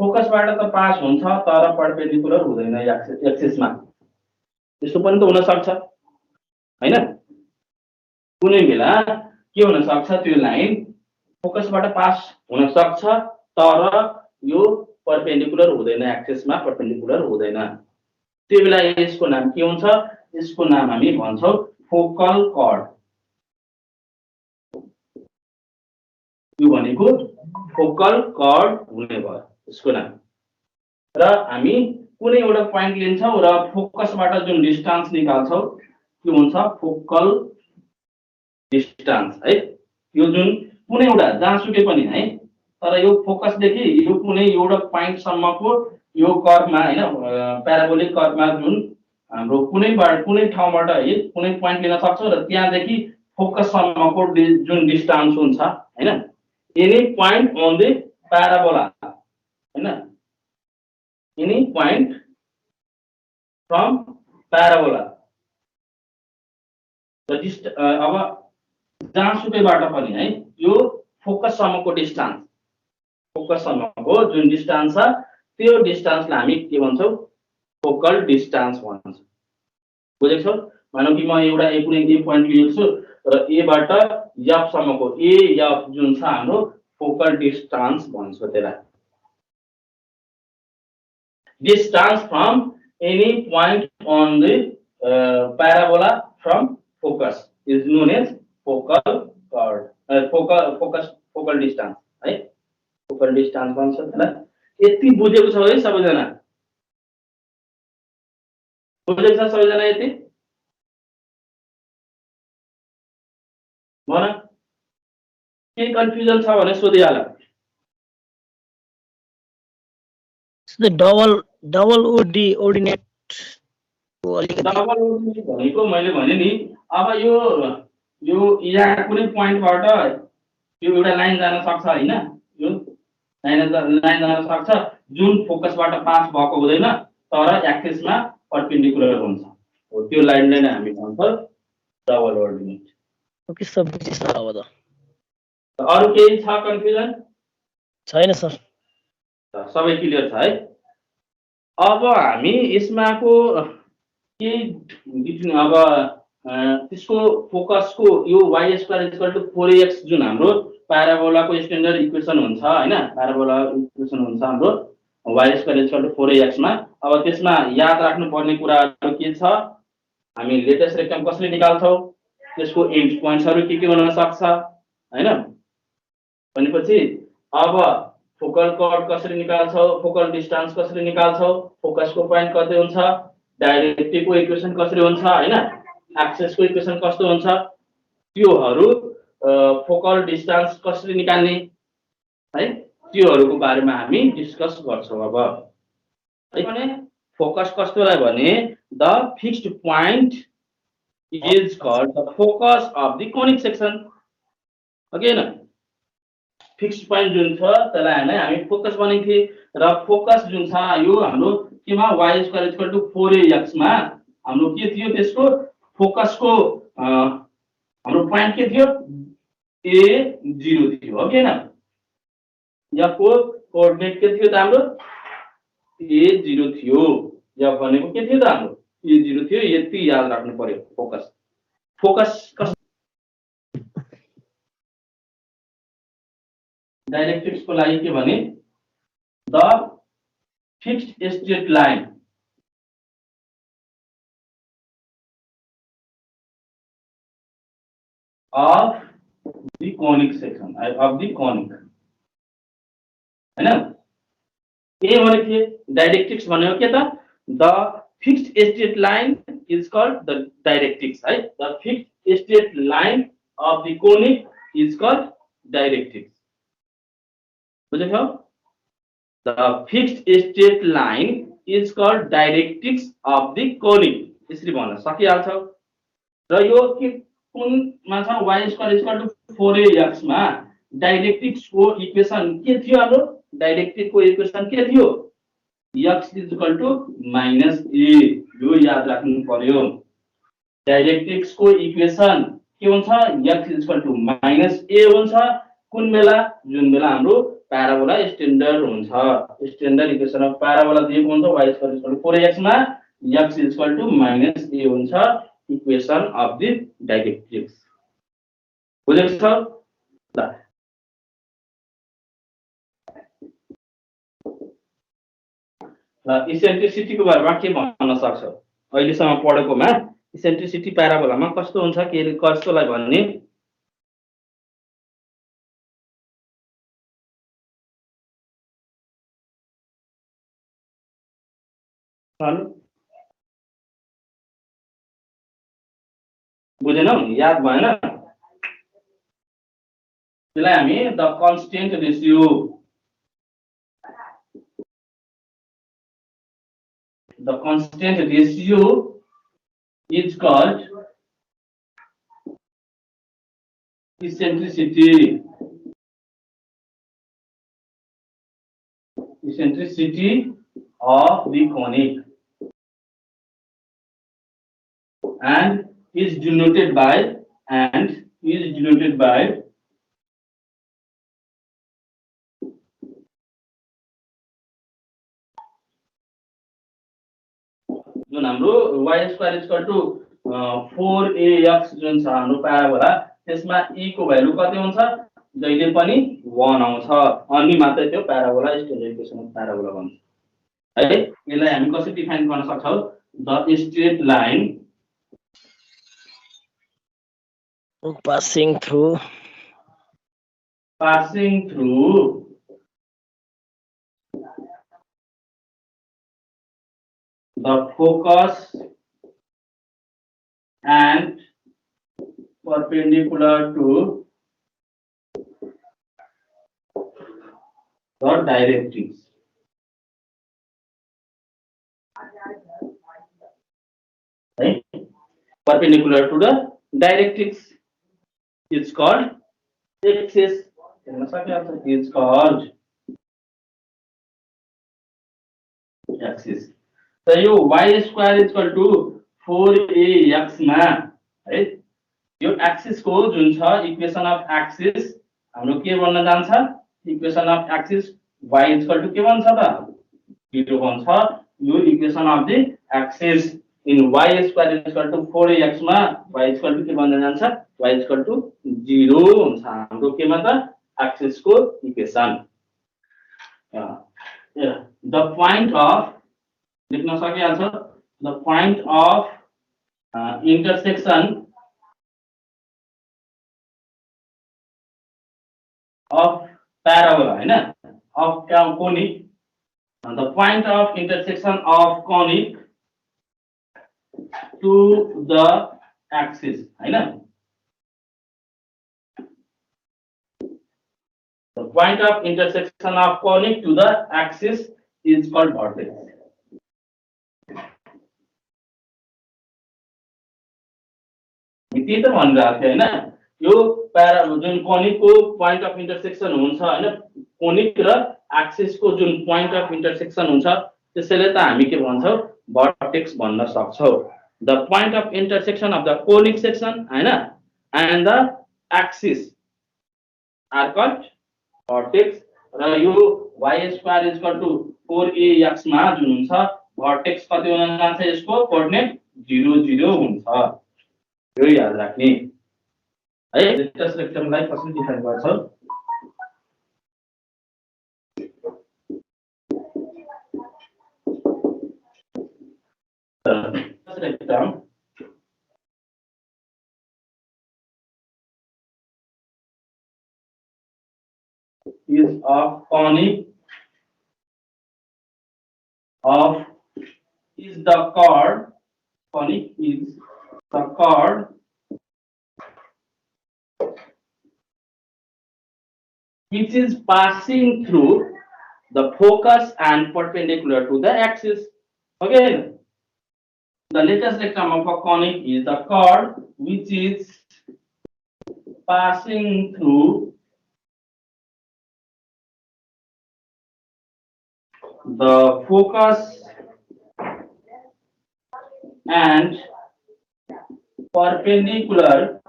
फोकसबाट त पास हुन्छ तर परपेन्डिकुलर हुँदैन एक्सिसमा त्यस्तो पनि त हुन सक्छ हैन कुनै बेला के हुन सक्छ त्यो लाइन फोकसबाट पास हुन सक्छ तर यो परपेन्डिकुलर हुँदैन, एक्सिसमा परपेन्डिकुलर हुँदैन। त्यो बेला यसको नाम के हुन्छ? यसको नाम हामी भन्छौँ फोकल कर्ड। यो भनेको फोकल कर्ड हुने भयो यसको नाम। र हामी कुनै एउटा पोइन्ट लिन्छौँ र फोकसबाट जुन डिस्टेन्स निकाल्छौँ त्यो हुन्छ फोकल डिस्टेन्स है। यो जुन कुनै एउटा जहाँसुकै पनि है, तर यो फोकसदेखि यो कुनै एउटा पोइन्टसम्मको यो कर्वमा हैन, प्याराबोलिक कर्वमा जुन हाम्रो कुनै ठाउँबाट है कुनै पोइन्ट लिन सक्छौँ र त्यहाँदेखि फोकससम्मको जुन डिस्टेन्स हुन्छ हैन, any point on the parabola हैन, एनी पोइन्ट फ्रम प्याराबोला। अब जहाँसुकैबाट पनि है यो फोकससम्मको डिस्टेन्स, फोकससम्मको जुन डिस्टेन्स छ त्यो डिस्टेन्सलाई हामी के भन्छौँ? फोकल डिस्टेन्स भन्छौँ। बुझेको छौ? मानौ कि म एउटा कुनै ए पोइन्ट लिएको छु र एबाट एफ सम्मको एफ जुन छ हाम्रो फोकल डिस्टेन्स भन्छ त्यसलाई। Distance from any point on the parabola from focus is known as focal chord, focal distance है, फोकल डिस्टेन्स भन्छ त्यसलाई। यति बुझेको छ है सबैजना? बुझेको छ सबैजना यति? भन, के कन्फ्युजन छ भने सोधिहाल। डबल ओर्डिनेट डबल ओर्डिनेट भनेको मैले भने नि, अब यो यहाँ कुनै पोइन्टबाट यो एउटा लाइन जान सक्छ हैन, यो लाइन जान सक्छ जुन फोकसबाट पास भएको हुँदैन तर एक्सिसमा परपेन्डिकुलर हुन्छ। हो त्यो लाइनलाई नै हामी भन्छौँ डबल ओर्डिनेट। ओके सर, बुझेँ सर। अब त अरु केही छ कन्फ्युजन? छैन सर। सबै क्लियर छ है? अब हामी यसमाको के अब त्यसको फोकसको यो y² 4ax जुन हाम्रो प्याराबोलाको स्ट्यान्डर्ड इक्वेसन हुन्छ हैन, प्याराबोला इक्वेसन हुन्छ हाम्रो y² 4ax मा। अब त्यसमा याद राख्नुपर्ने कुराहरू के छ? हामी लेटेस्ट रेक्टम कसरी निकाल्छौँ, त्यसको एन्ड पोइन्ट्सहरू के हुन सक्छ हैन, भनेपछि अब फोकल कर्ड कसरी निकाल्छौँ, फोकल डिस्टेन्स कसरी निकाल्छौँ, फोकसको पोइन्ट कति हुन्छ, डाइरेक्टिभको इक्वेसन कसरी हुन्छ हैन, एक्सिसको इक्वेसन कस्तो हुन्छ, त्योहरू फोकल डिस्टेन्स कसरी निकाल्ने है, त्योहरूको बारेमा हामी डिस्कस गर्छौँ। अब है भने फोकस कस्तोलाई भने the fixed point is called the focus of the conic section. Okay न, फिक्स्ड पोइन्ट जुन छ त्यसलाई नै हामी फोकस भनेको थिए र फोकस जुन छ यो हाम्रो केमा y² 4ax मा हाम्रो के थियो, त्यसको फोकसको हाम्रो पोइन्ट के थियो, a0 थियो। हो कि हैन? यहाँको कोअर्डिनेट के थियो त हाम्रो a0 थियो। यहाँ भनेको के थियो त हाम्रो a0 थियो। यति याद राख्नु पर्यो। फोकस फोकस डाइरेक्ट्रिक्स को लागि के भने the fixed straight line of the conic section of the conic हैन। ए भने के डाइरेक्ट्रिक्स भनेको के त, the fixed straight line is called the directrix है। The fixed straight line of the conic is called directrix. बुझ्यौ? The fixed straight line is called directrix of the conic। यसरी भन्न सकिहाल्छौ। र यो के कुनमा छ y² 4ax मा डाइरेक्ट्रिक्स को इक्वेसन के थियो हाम्रो, डाइरेक्ट्रिक को इक्वेसन के थियो, x -a। यो याद राख्नु पर्यो। डाइरेक्ट्रिक्स को इक्वेसन के हुन्छ, x -a हुन्छ। कुन बेला, जुन बेला हाम्रो प्याराबोला स्ट्यान्डर्ड हुन्छ, स्ट्यान्डर्ड इक्वेसन अफ प्याराबोला दिएको हुन्छ y² 4ax मा x -a हुन्छ इक्वेसन अफ द डाइरेक्ट्रिक्स। बुझेको छ? ल ल इसेन्ट्रिसिटीको बारेमा के भन्न सक्छौ अहिलेसम्म पढेकोमा इसेन्ट्रिसिटी प्याराबोलामा कस्तो हुन्छ के कस्तोलाई भन्ने बुझेनौ याद भएन त्यसलाई हामी the constant ratio is called eccentricity of the conic and is denoted by जुन हाम्रो y square equal to 4ax जुन छ हाम्रो प्याराबोला त्यसमा e को भ्यालु कति हुन्छ जहिले पनि 1 आउँछ अनि मात्र त्यो parabola straight equation of parabola भन्छ है यसलाई हामी कसरी डिफाइन गर्न सक्छौ the straight line passing through the focus and perpendicular to the directrix. Right? Perpendicular to the directrix is called axis. Is called axis. So यो y square equal to 4ax मा है यो एक्सिस को जुन छ equation of axis हाम्रो के बन्न जान्छ equation of axis y equal to के बन्छ त 0 बन्छ यो equation of the axis in y square equal to 4ax मा y इक्वल टु के बन्न जान्छ y इक्वल टु 0 हुन्छ हाम्रो केमा त एक्सिस को इक्वेसन द पॉइंट अफ लिख्न सकिहाल्छ the point of intersection of parabola हैन of conic the point of intersection of conic to the axis हैन the point of intersection of conic to the axis is called vertex त्यही त भनिरहेको थियो हैन यो para जुन कोनिक को पॉइंट अफ इंटरसेक्शन हुन्छ हैन कोनिक र एक्सिस को जुन पॉइंट अफ इंटरसेक्शन हुन्छ त्यसैले त हामी के भन्छौ वर्टेक्स भन्न सक्छौ the point of intersection of the conic section हैन and the axis are called vertex र यो y square equal to 4ax मा जुन हुन्छ वर्टेक्स कति हुन जान्छ यसको कोअर्डिनेट 0 0 हुन्छ यो याद राख्ने है लेटेस्ट लेक्चरलाई कसरी डिफाइन गर्छौ lecture is of conic of is the chord conic is the chord which is passing through the focus and perpendicular to the axis. Okay. The latest lecture of a conic is the chord which is passing through the focus and perpendicular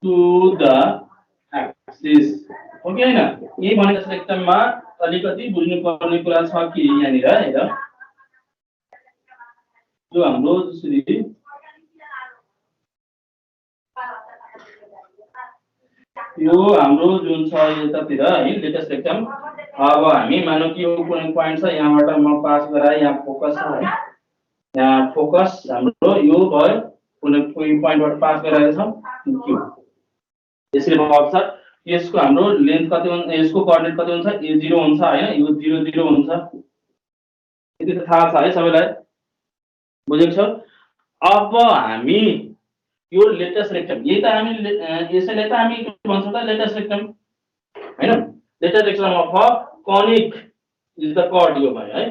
to the axis. Okay ना ये भनेको सेक्सनमा अलिकति बुझ्नु पर्ने कुरा छ कि यहाँनिर हेर जो हाम्रो जसरी यो हाम्रो जुन छ यतातिर है लेटेस्ट सेक्सन अब हामी मानौ कि यो कुनै पोइन्ट छ यहाँबाट म पास गराए यहाँ फोकस छ है यहाँ फोकस हाम्रो यो भयो कुनै पोइन्टबाट पास गराएको छौँ क्यू यसरी भएको छ यसको हाम्रो लेन्थ कति हुन्छ यसको कोअर्डिनेट कति हुन्छ a 0 हुन्छ हैन यो 0 0 हुन्छ यति त थाहा छ है सबैलाई बुझेको छ अब हामी यो लेटेस्ट रेक्टम यही त हामी यसैले त हामी के भन्छौँ त लेटेस्ट रेक्टम हैन latus rectum of conic is the chord यो भयो है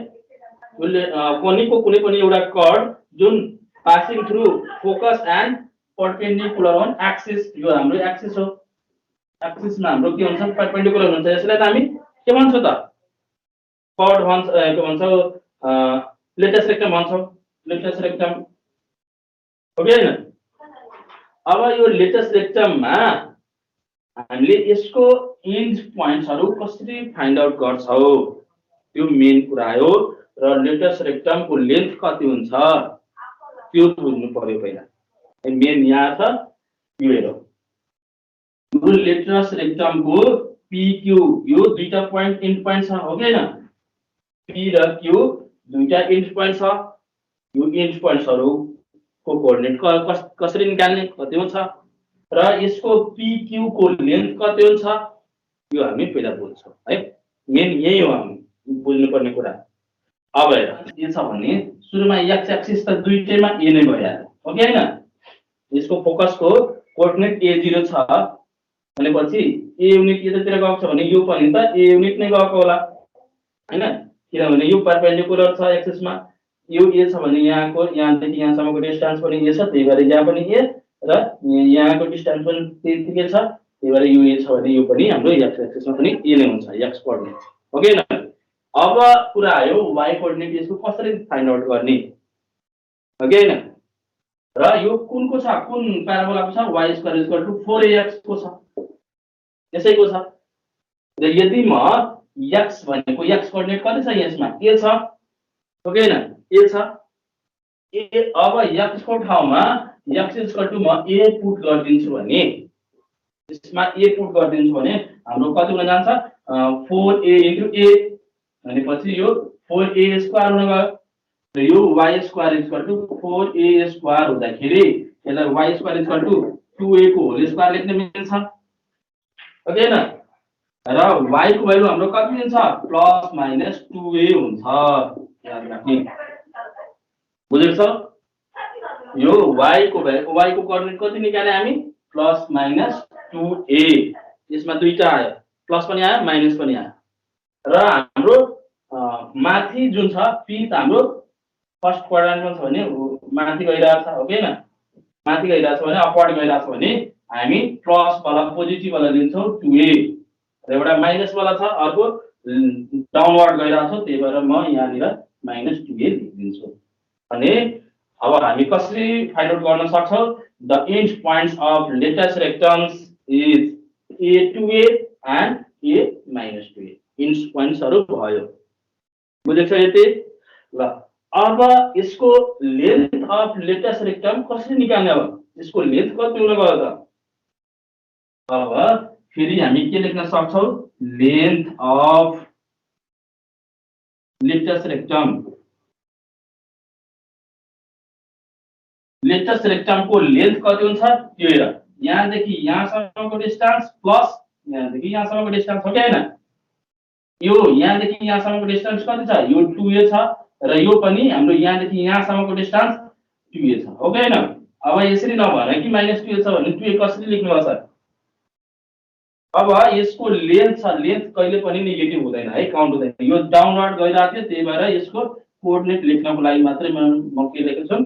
कनिकको कुनै पनि एउटा कर्ड जुन passing through focus and perpendicular on axis यो हाम्रो एक्सिस हो एक्सिसमा हाम्रो के हुन्छ परपेन्डिकुलर हुन्छ यसलाई त हामी के भन्छौँ त कर्ड भन्छ के भन्छौँ लेटेस्ट रेक्टम भन्छौँ लेटेस्ट रेक्टम हो कि हैन अब यो लेटेस्ट रेक्टममा हामीले यसको एन्ड पोइन्ट्सहरु कसरी फाइन्ड आउट गर्छौं त्यो मेन कुरा हो र लेटेस्ट रेक्टमको लेन्थ कति हुन्छ त्यो बुझ्नु पर्यो पहिला मेन यहाँ छ यो हेरौ यो लेटेस्ट रेक्टमको PQ यो दुईटा पोइन्ट एन्ड पोइन्ट छ हो कि हैन P र Q दुईटा एन्ड पोइन्ट छ यो एन्ड पोइन्ट्सहरुको कोअर्डिनेट कसरी निकाल्ने कति हुन्छ र यसको PQ को लेन्थ कति हुन्छ यो हामी पहिला बुझ्छौं है मेन यही हो हामी बुझ्नुपर्ने कुरा अब हेर के छ भने सुरुमा x एक्सिस त दुईटैमा a नै भइहाल्यो हो कि हैन यसको फोकसको कोअर्डिनेट a0 छ भनेपछि a युनिट यतातिर गएको छ भने यो पनि त a युनिट नै गएको होला हैन किनभने यो परपेन्डिकुलर छ एक्सिसमा यो a छ भने यहाँको यहाँदेखि यहाँसम्मको डिस्टेन्स पनि a छ त्यही भएर यहाँ पनि a र यहाँको डिस्टेन्स पनि त्यतिकै छ त्यही भएर यो a छ भने यो पनि हाम्रो x एक्सिसमा पनि a नै हुन्छ x कोअर्डिनेट हो कि हैन अब कुरा आयो y कोअर्डिनेट यसको कसरी फाइन्ड आउट गर्ने हो कि हैन र यो कुनको छ कुन प्याराबोलाको छ y² 4ax को छ यसैको छ र यदि म x भनेको x कोअर्डिनेट कति छ यसमा a छ हो कि हैन a छ a अब x को ठाउँमा x म a पुट गर्दिन्छु भने यसमा a पुट गर्दिन्छु भने हाम्रो कति हुन जान्छ 4a * a भनेपछि यो 4a² हुन गयो र यो y² 4a² हुँदाखेरि यसलाई y² 2a को होल स्क्वायर लेख्न मिल्छ हो कि हैन र y को भ्यालु हाम्रो कति दिन्छ प्लस - 2a हुन्छ याद राख्नु बुझेछ यो y को कोअर्डिनेट कति निकाले हामी प्लस - 2a यसमा दुईटा आयो प्लस पनि आयो माइनस पनि आयो र हाम्रो माथि जुन छ p त हाम्रो फर्स्ट क्वाड्रेन्टमा छ भने माथि गइरहेछ हो कि हैन माथि गइरहेछ भने अपवर्ड गइरहेछ भने हामी प्लस वाला पोजिटिभ वाला लिन्छौं 2a र एउटा माइनस वाला छ अर्को डाउनवर्ड गइरहेछ त्यही भएर म यहाँनिर -2a लेखिदिन्छु अनि अब हामी कसरी फाइन्ड आउट गर्न सक्छौं the end points of latus rectums is a 2a and a -2a and पोइन्ट्सहरु भयो बुझेछ यति ल अब यसको लेन्थ अफ लेटेस्ट रेक्टम कसरी निकाल्ने अब यसको लेन्थ कति हुन गयो त अब फेरि हामी के लेख्न सक्छौं लेन्थ अफ लेटेस्ट रेक्टम को लेन्थ कति हुन्छ त्यो हेर यहाँदेखि यहाँसम्मको डिस्टेन्स प्लस यहाँदेखि यहाँसम्मको डिस्टेन्स हो कि हैन यो यहाँदेखि यहाँसम्मको डिस्टेन्स कति छ यो 2a छ र यो पनि हाम्रो यहाँदेखि यहाँसम्मको डिस्टेन्स 2a छ हो कि हैन अब यसरी नभन कि -2a छ भने 2a कसरी लेख्नु पर्छ अब यसको लेन्थ छ लेन्थ कहिले पनि नेगेटिभ हुँदैन है काउन्ट हुँदैन यो डाउनवर्ड गइरहेको थियो त्यही भएर यसको कोअर्डिनेट लेख्नको लागि मात्रै म के लेखेको छु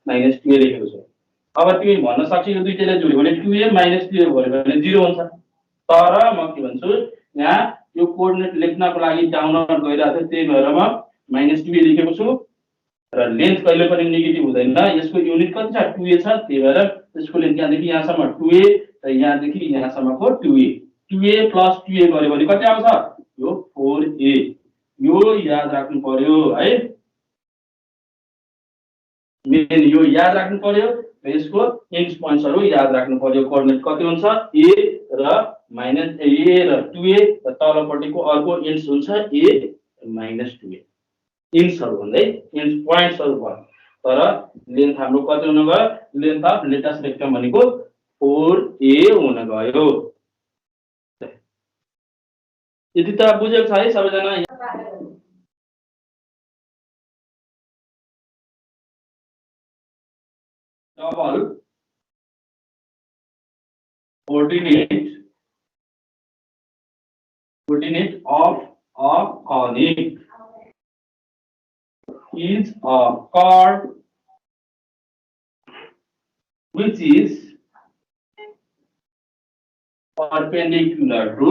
-2a लेखेको छु अब तिमी भन्न सक्छौ यो दुईटैले जोड्यो भने 2a - 2a भयो भने 0 हुन्छ तर म के भन्छु यहाँ यो कोअर्डिनेट लेख्नको लागि डाउनवर्ड गइरहेको थियो त्यही भएर म -2a लेखेको छु र लेन्थ कहिले पनि नेगेटिभ हुँदैन यसको युनिट कति छ 2a छ त्यही भएर यसको लेन्थ यहाँदेखि यहाँसम्म 2a र यहाँदेखि यहाँसम्मको 2a 2a + 2a गर्यो भने कति आउँछ यो 4a यो याद राख्नु पर्यो है मेन यो याद राख्नु पर्यो र यसको एन्ड पोइन्ट्सहरु याद राख्नु पर्यो कोअर्डिनेट कति हुन्छ a र माइनस ए र 2a र तलपट्टिको अर्को इन्ट्स हुन्छ a माइनस 2a इन्ट्सहरु भन्दै इन्ट्स पोइन्ट्सहरु भयो तर लेन्थ हाम्रो कति हुन गयो लेन्थ अफ लेटेस्ट रेक्टम भनेको 4a हुन गयो यति त बुझेको छ है सबैजना double ordinate of a conic is a chord which is perpendicular to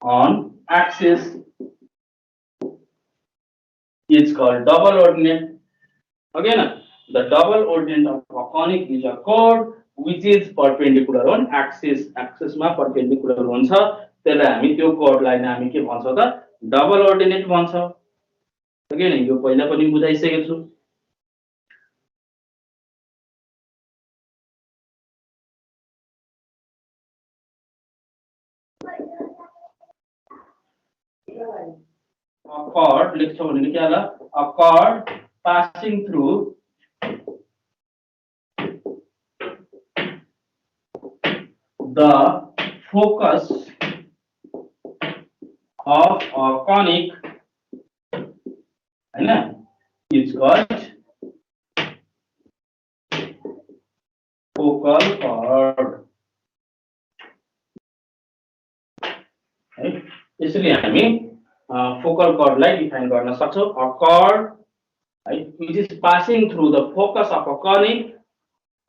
on axis is called double ordinate. Again, the double ordinate of a conic is a chord which is perpendicular on axis. Axis मा perpendicular हुन्छ त्यसलाई हामी त्यो chordलाई नै हामी के भन्छौं त double ordinate भन्छौं. Again, यो पहिला पनि बुझाइसकेको छु. A chord, लेख्छौं भने के होला a chord passing through the focus of a conic is called focal chord. यसरी हामी focal chord लाई डिफाइन गर्न सक्छौं. A chord which is passing through the focus of a conic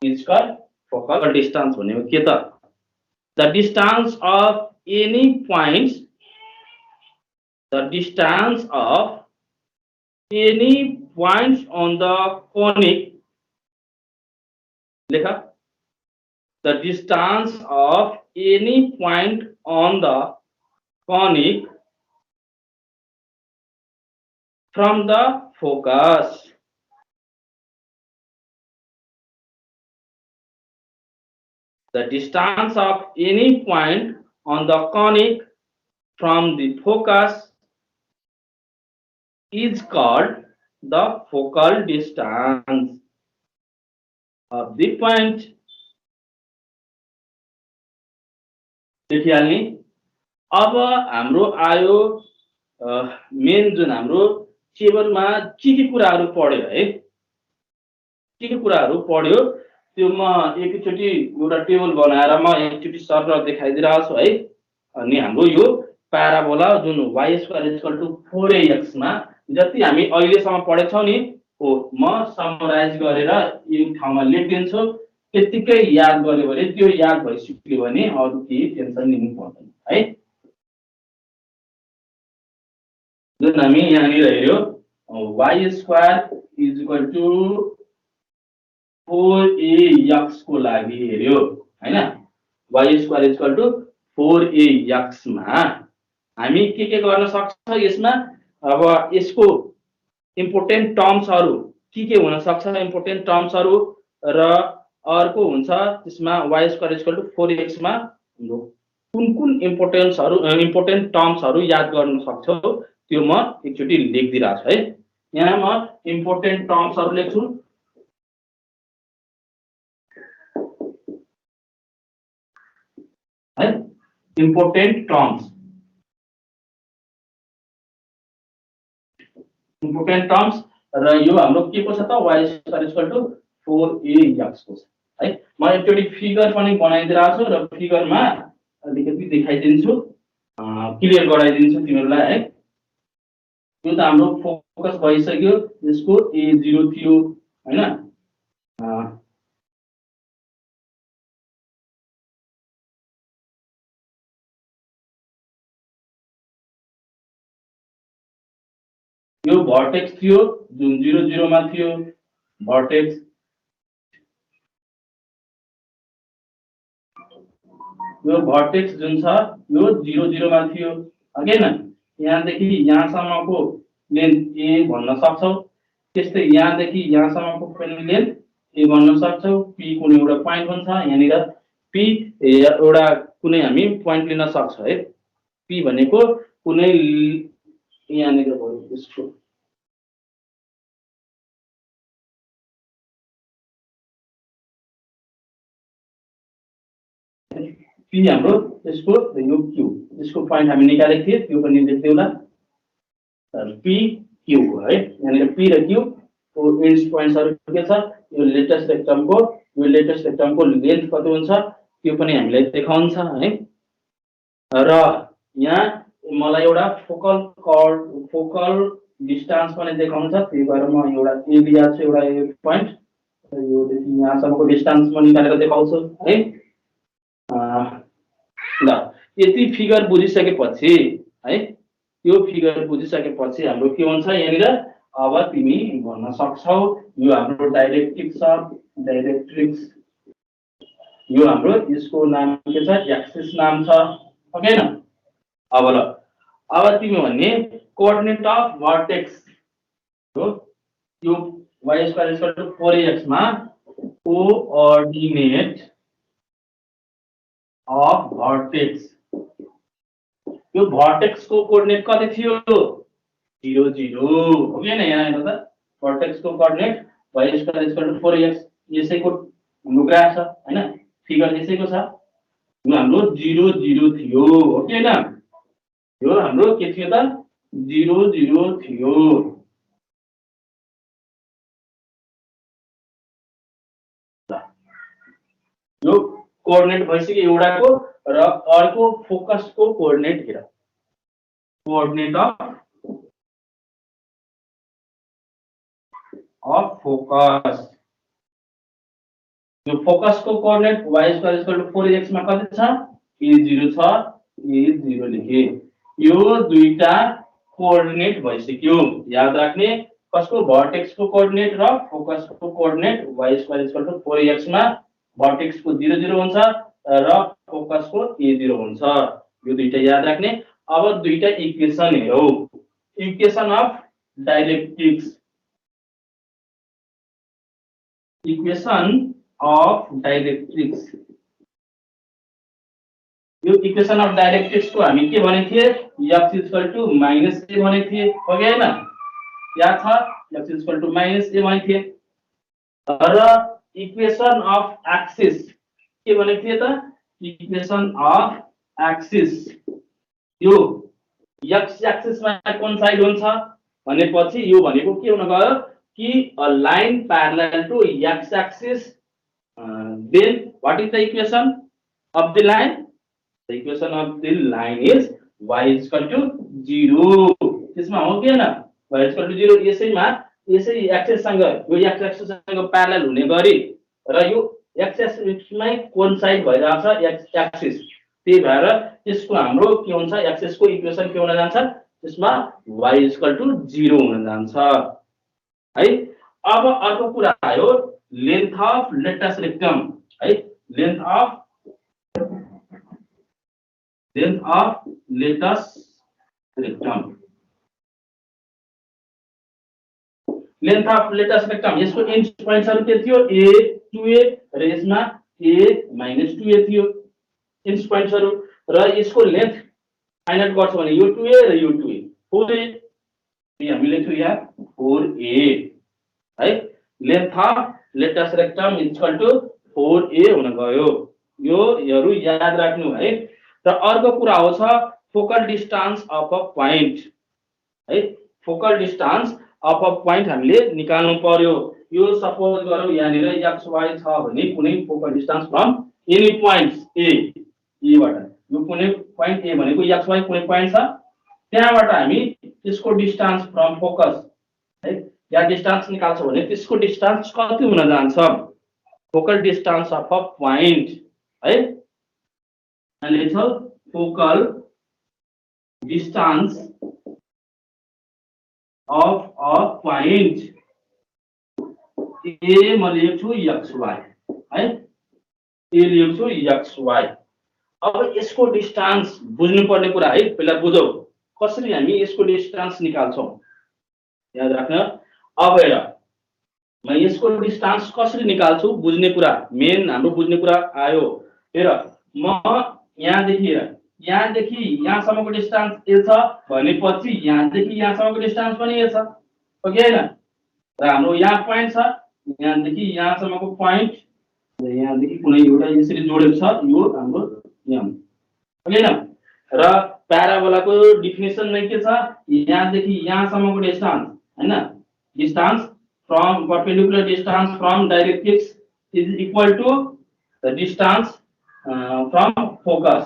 is called focal distance भनेको के त the distance of any points on the conic लेखा the distance of any point on the conic from the focus. The distance of any point on the conic from the focus is called the focal distance of the point. देखिहाल्ने अब हाम्रो आयो main जुन हाम्रो टेबलमा के कुराहरु पढ्यो है के कुराहरु पढ्यो त्यो म एकैचोटी एउटा टेबल बनाएर म एकचोटी सरल देखाइदिरहेको छु है अनि हाम्रो यो प्याराबोला जुन y² 4ax मा जति हामी अहिले सम्म पढेछौं नि हो म समराइज गरेर यो ठाउँमा लेखिदिन्छु त्यतिकै याद गर्यो भने त्यो याद भइसक्यो भने अरु केही टेन्सन लिनु पर्दैन है जुन हामी यहाँनिर हेर्यो y² 4ax को लागि हेर्यो हैन y² 4ax मा हामी के गर्न सक्छ यसमा अब यसको इम्पोर्टेन्ट टर्म्सहरु के हुन सक्छ इम्पोर्टेन्ट टर्म्सहरु र अर्को हुन्छ त्यसमा y² 4ax मा कुन इम्पोर्टेन्ट टर्म्सहरु याद गर्न सक्छौ त्यो म एकचोटी लेखिदिराछु है यहाँ म इम्पोर्टेन्ट टर्म्सहरु लेख्छु है इम्पोर्टेन्ट टर्म्स र यो हाम्रो के को छ त y² 4ax को छ है म एकचोटी फिगर पनि बनाइदिराछु र फिगरमा अलिकति देखाइदिन्छु क्लियर गराइदिन्छु तिमीहरुलाई है यो त हाम्रो फोकस भइसक्यो यसको a0 थियो हैन यो भर्टेक्स थियो जुन 0 0 मा थियो भर्टेक्स यो भर्टेक्स जुन छ यो 0 0 मा थियो अगेन यहाँ देखि यहाँ सम्मको लेन्थ ए भन्न सक्छौ। त्यस्तै यहाँदेखि यहाँसम्मको पनि लेन्थ ए भन्न सक्छौ। पी कुनै एउटा पोइन्ट हुन्छ यहाँनिर, पी एउटा कुनै हामी पोइन्ट लिन सक्छौँ है। पी भनेको कुनै यहाँनिर भयो यसको पी हाम्रो यसको यो क्यू, यसको पोइन्ट हामी निकालेको थियौँ, त्यो पनि लेख्दैला पी क्यू है। यहाँनिर पी र क्यू को एन्ड पोइन्ट्सहरु के छ, यो लेटेस्ट रेक्टमको लेन्थ कति हुन्छ त्यो पनि हामीलाई देखाउँछ है। र यहाँ मलाई एउटा फोकल डिस्टेन्स पनि देखाउँछ, त्यही भएर म एउटा ए लिएको छु, एउटा यो पोइन्ट, यो देखि यहाँसम्मको डिस्टेन्स म निकालेर देखाउँछु है। ल यति फिगर बुझिसकेपछि है, यो फिगर बुझिसकेपछि हाम्रो के हुन्छ यहाँनिर, अब तिमी भन्न सक्छौ यो हाम्रो डाइरेक्ट्रिक्स, यो हाम्रो यसको नाम के छ, एक्सिस नाम छ, ओके न। अब ल अब तिमी भन्ने कोअर्डिनेट अफ भर्टेक्स हो, यो y² 4ax मा कोअर्डिनेट अफ भर्टेक्स, यो भर्टेक्स को कोअर्डिनेट कति थियो, 0 0 हो कि हैन। यहाँ हेर्नु त भर्टेक्स को कोअर्डिनेट y² 4ax, यसैको हाम्रो ग्राफ छ हैन, फिगर यसैको छ, यो हाम्रो 0 0 थियो हो कि हैन। यो हाम्रो के थियो त, 0 0 थियो। यो कोअर्डिनेट भइसक्यो एउटाको, र अर्को फोकसको कोअर्डिनेट हेर, कोअर्डिनेट अफ फोकस, यो फोकसको कोअर्डिनेट y² 4ax मा कति छ, a0 छ, a0 लेखे। यो दुईटा कोअर्डिनेट भइसक्यो, याद राख्ने कसको, भर्टेक्सको कोअर्डिनेट र फोकसको कोअर्डिनेट y² 4ax मा भर्टेक्सको 0 0 हुन्छ र फोकसको a0 हुन्छ, यो दुईटा याद राख्ने। अब दुईटा इक्वेसन हेरौ, इक्वेसन अफ डाइरेक्ट्रिक्स, इक्वेसन अफ डाइरेक्ट्रिक्स, यो इक्वेसन अफ डाइरेक्ट्रिक्स को हामी के भनेको थिए, x = -a भनेको थिए हो कि हैन, याद छ, x = -a भनेको थिए। र इक्वेसन अफ एक्सिस के भनेको थिए त, इक्वेसन अफ एक्सिस, यो x एक्सिस मा कुन साइड हुन्छ भनेपछि यो भनेको के हुन गयो कि a line parallel to x axis, then what is the equation of the line, the equation of the line is y = 0, त्यसमा हो कि हैन, y = 0, यसैमा यसै एक्सिस सँग यो x एक्सिस सँग प्यारलल हुने गरी र यो x एक्सिस मै कोइन्साइड भइराछ x एक्सिस, त्यही भएर यसको हाम्रो के हुन्छ, एक्सिस को इक्वेसन के हुन जान्छ, त्यसमा y = 0 हुन जान्छ है। अब अर्को कुरा आयो लेन्थ अफ लेटेस्ट रेक्टम है, length of latus rectum, length of latus rectum, यसको एन्ड पोइन्ट्सहरु के थियो, a 2a र यसमा a - 2a थियो एन्ड पोइन्ट्सहरु, र यसको लेन्थ फाइन्ड गर्छ भने यो 2a र यो 2a 4a, हामी लेख्छौँ यहाँ 4a है। Length of latus rectum = 4a हुन गयो, यो हेरु याद राख्नु है। र अर्को कुरा हो छ focal distance of a point है, focal distance of a point हामीले निकाल्नु पर्यो। यो सपोज गरौ यहाँनिर xy छ भने कुनै focal distance from any points a बाट, यो कुनै पोइन्ट a भनेको xy कुनै पोइन्ट छ, त्यहाँबाट हामी त्यसको डिस्टेन्स फ्रम फोकस है, या डिस्टेन्स निकाल्छौ भने त्यसको डिस्टेन्स कति हुन जान्छ, focal distance of a point है, लेख्छौ focal distance of a point a म लेख्छु xy है, a लेख्छु xy। अब यसको डिस्टेन्स बुझ्नु पर्ने कुरा है, पहिला बुझौ कसरी हामी यसको डिस्टेन्स निकाल्छौं। याद राख्न। अब हेर म यसको डिस्टेन्स कसरी निकाल्छु बुझ्ने कुरा, मेन हाम्रो बुझ्ने कुरा आयो। हेर म यहाँदेखि यहाँसम्मको डिस्टेन्स ए छ भनेपछि यहाँदेखि यहाँसम्मको डिस्टेन्स पनि ए छ, हो कि हैन? र हाम्रो यहाँ पोइन्ट छ, यहाँदेखि यहाँसम्मको पोइन्ट, यहाँदेखि कुनै एउटा यसरी जोडेको छ, यो हाम्रो एम, हो कि हैन? र प्याराबोलाको डिफिनेसन नै के छ? यहाँदेखि यहाँसम्मको डिस्टेन्स हैन, distance from perpendicular distance from directrix is equal to the distance from focus,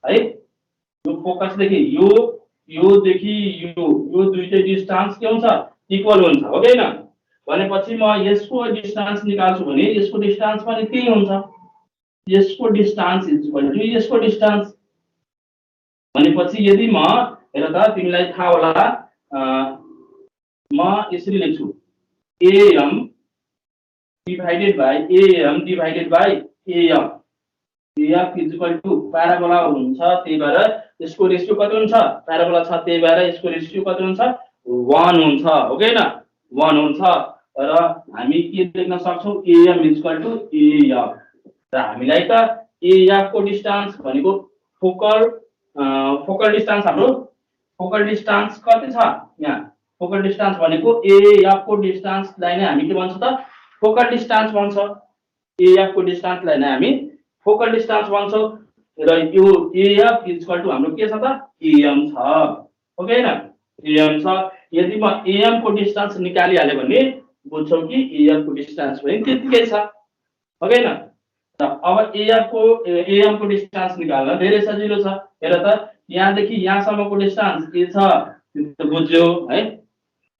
है? यो फोकस देखि यो देखि यो दुईटै डिस्टेन्स के हुन्छ? इक्वल हुन्छ, हो कि हैन? भनेपछि म यसको डिस्टेन्स निकाल्छु भने यसको डिस्टेन्स पनि त्यही हुन्छ, यसको डिस्टेन्स इज इक्वल टु यसको डिस्टेन्स। भनेपछि यदि म हेर त तिमीलाई थाहा होला, म यसरी लेख्छु AM divided by AM divided by AF, AF is equal to parabola हुन्छ, त्यही भएर यसको रेशियो कति हुन्छ? प्याराबोला छ त्यही भएर यसको रेशियो कति हुन्छ? 1 हुन्छ, हो कि हैन? 1 हुन्छ। र हामी के लेख्न सक्छौं? AM is equal to AF। र हामीलाई त AF को डिस्टेन्स भनेको फोकल डिस्टेन्स, हाम्रो फोकल डिस्टेन्स कति छ? यहाँ फोकल डिस्टेन्स भनेको AF को डिस्टेन्सलाई नै हामी के भन्छ त? फोकल डिस्टेन्स भन्छ। AF को डिस्टेन्सलाई नै हामी फोकल डिस्टेन्स भन्छौं। र यो AF इज इक्वल टु हाम्रो के छ त? AM छ, हो कि हैन? AM छ। यदि म AM को डिस्टेन्स निकालिहाले भने बुझ्छौ कि AF को डिस्टेन्स पनि त्यतिकै छ, हो कि हैन? र अब AM को डिस्टेन्स निकाल्न धेरै सजिलो छ। हेर त यहाँदेखि यहाँसम्मको डिस्टेन्स के छ त्यो बुझ्यौ है?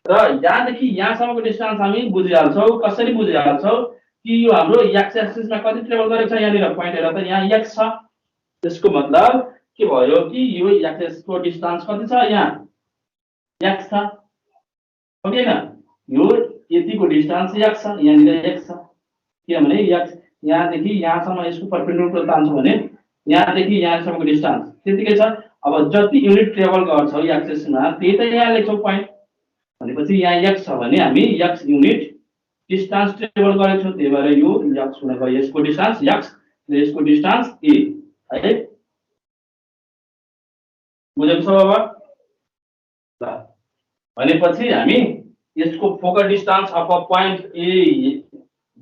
र यहाँदेखि यहाँसम्मको डिस्टेन्स हामी बुझिहाल्छौँ। कसरी बुझिहाल्छौँ कि यो हाम्रो एक्स एक्सिसमा कति ट्रेभल गरेको छ? यहाँनिर पोइन्ट हेर त, यहाँ x छ, त्यसको मतलब के भयो कि यो एक्स एक्सिसको डिस्टेन्स कति छ? यहाँ x छ, हो कि हैन? यो यतिको डिस्टेन्स x छ, यहाँनिर x छ, किनभने x यहाँदेखि यहाँसम्म यसको परपेन्डिकुलर तान्छु भने यहाँदेखि यहाँसम्मको डिस्टेन्स त्यतिकै छ। अब जति युनिट ट्रेभल गर्छौ एक्स एक्सिसमा त्यही त यहाँ लेख्छौ पोइन्ट, भनेपछि यहाँ x छ भने हामी x युनिट डिस्टेन्स ट्रेभल गरेको छौं, त्यही भएर यो x हुन गयो यसको डिस्टेन्स x र यसको डिस्टेन्स a, है? बुझेको छ बाबा? ल भनेपछि हामी यसको focal distance of a point a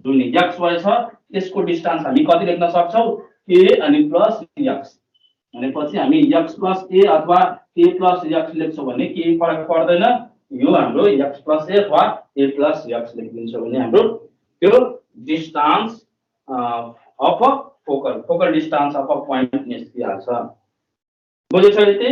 जुन x भएछ यसको डिस्टेन्स हामी कति लेख्न सक्छौ? a अनि प्लस x। भनेपछि हामी x प्लस a अथवा a प्लस x लेख्छौ भने केही फरक पर्दैन, यो हाम्रो x प्लस a अथवा a प्लस x लेखिदिन्छौ भने हाम्रो त्यो distance of a focal distance of a point निस्किहाल्छ। बुझेछ यति?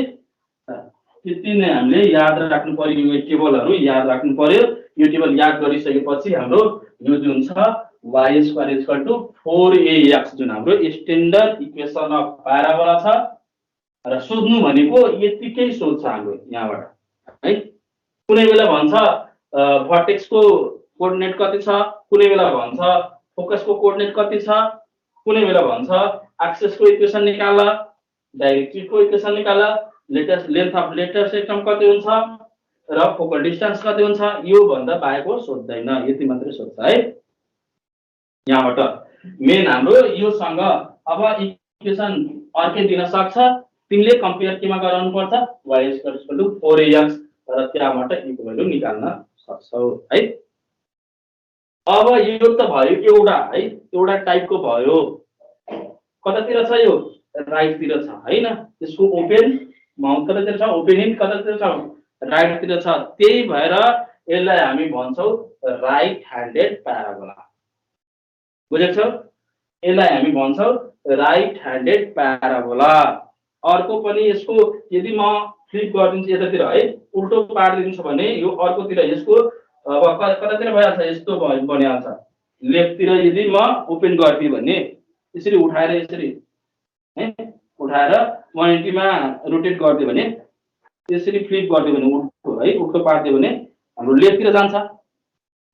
त्यति नै हामीले याद राख्नु पर्यो, यो टेबलहरु याद राख्नु पर्यो। यो टेबल याद गरिसकेपछि हाम्रो यो जुन छ y square is equal to 4ax जुन हाम्रो स्ट्यान्डर्ड इक्वेसन अफ प्याराबोला छ र सोध्नु भनेको यतिकै सोध्छ हाम्रो यहाँबाट, है? कुनै बेला भन्छ भर्टेक्सको कोअर्डिनेट कति छ, कुनै बेला भन्छ फोकसको कोअर्डिनेट कति छ, कुनै बेला भन्छ एक्सिसको इक्वेसन निकाल, डाइरेक्ट्रिक्सको इक्वेसन निकाल, लेन्थ अफ लेटर सेक्टम कति हुन्छ र फोकल डिस्टेन्स कति हुन्छ, यो भन्दा बाहेकको सोध्दैन, यति मात्रै सोध्छ, है? यहाँबाट मेन हाम्रो यो सँग अब इक्वेसन अर्कै दिन सक्छ, तिमीले कम्पेयर केमा गराउनु पर्छ? y इक्वल टु 4ax र त्यहाँबाट e को भ्यालु निकाल्न सक्छौ, है? अब यो त भयो एउटा, है? एउटा टाइपको भयो। कतातिर छ यो? राइटतिर छ, हैन? यसको ओपन माउथ कतातिर छ? ओपन एन्ड कतातिर छ? राइटतिर छ। त्यही भएर यसलाई हामी भन्छौ राइट ह्यान्डेड प्याराबोला। बुझेछौ? यसलाई हामी भन्छौ राइट ह्यान्डेड प्याराबोला। अर्को पनि यसको यदि म फ्लिप गरिदिन्छु यतातिर, है, उल्टो पार्दिन्छु भने यो अर्कोतिर यसको अब कतातिर भइहाल्छ? यस्तो बनिहाल्छ। लेफ्टतिर यदि म ओपन गर्दिए भने यसरी उठाएर यसरी, है, उठाएर 180 मा रोटेट गर्दिए भने यसरी फ्लिप गर्दिए भने उल्टो, है, उल्टो पार्दिए भने हाम्रो लेफ्टतिर जान्छ।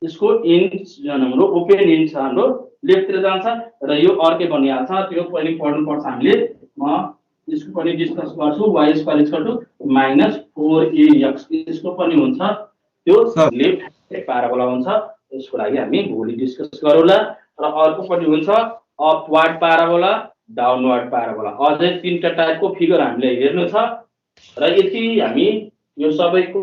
यसको एन्ड जुन हाम्रो ओपन एन्ड छ हाम्रो लेफ्टतिर जान्छ र यो अर्कै बनिहाल्छ। त्यो पनि पढ्नुपर्छ हामीले। म यसको पनि डिस्कस गर्छु। y square equal to -4ax यसको पनि हुन्छ त्यो सर। लेफ्ट ह्यान्ड प्याराबोला हुन्छ। यसको लागि हामी भोलि डिस्कस गरौँला। र अर्कोपट्टि हुन्छ अपवार्ड प्याराबोला, डाउनवार्ड प्याराबोला। अझै 3टा टाइपको फिगर हामीले हेर्नु छ र यति हामी यो सबैको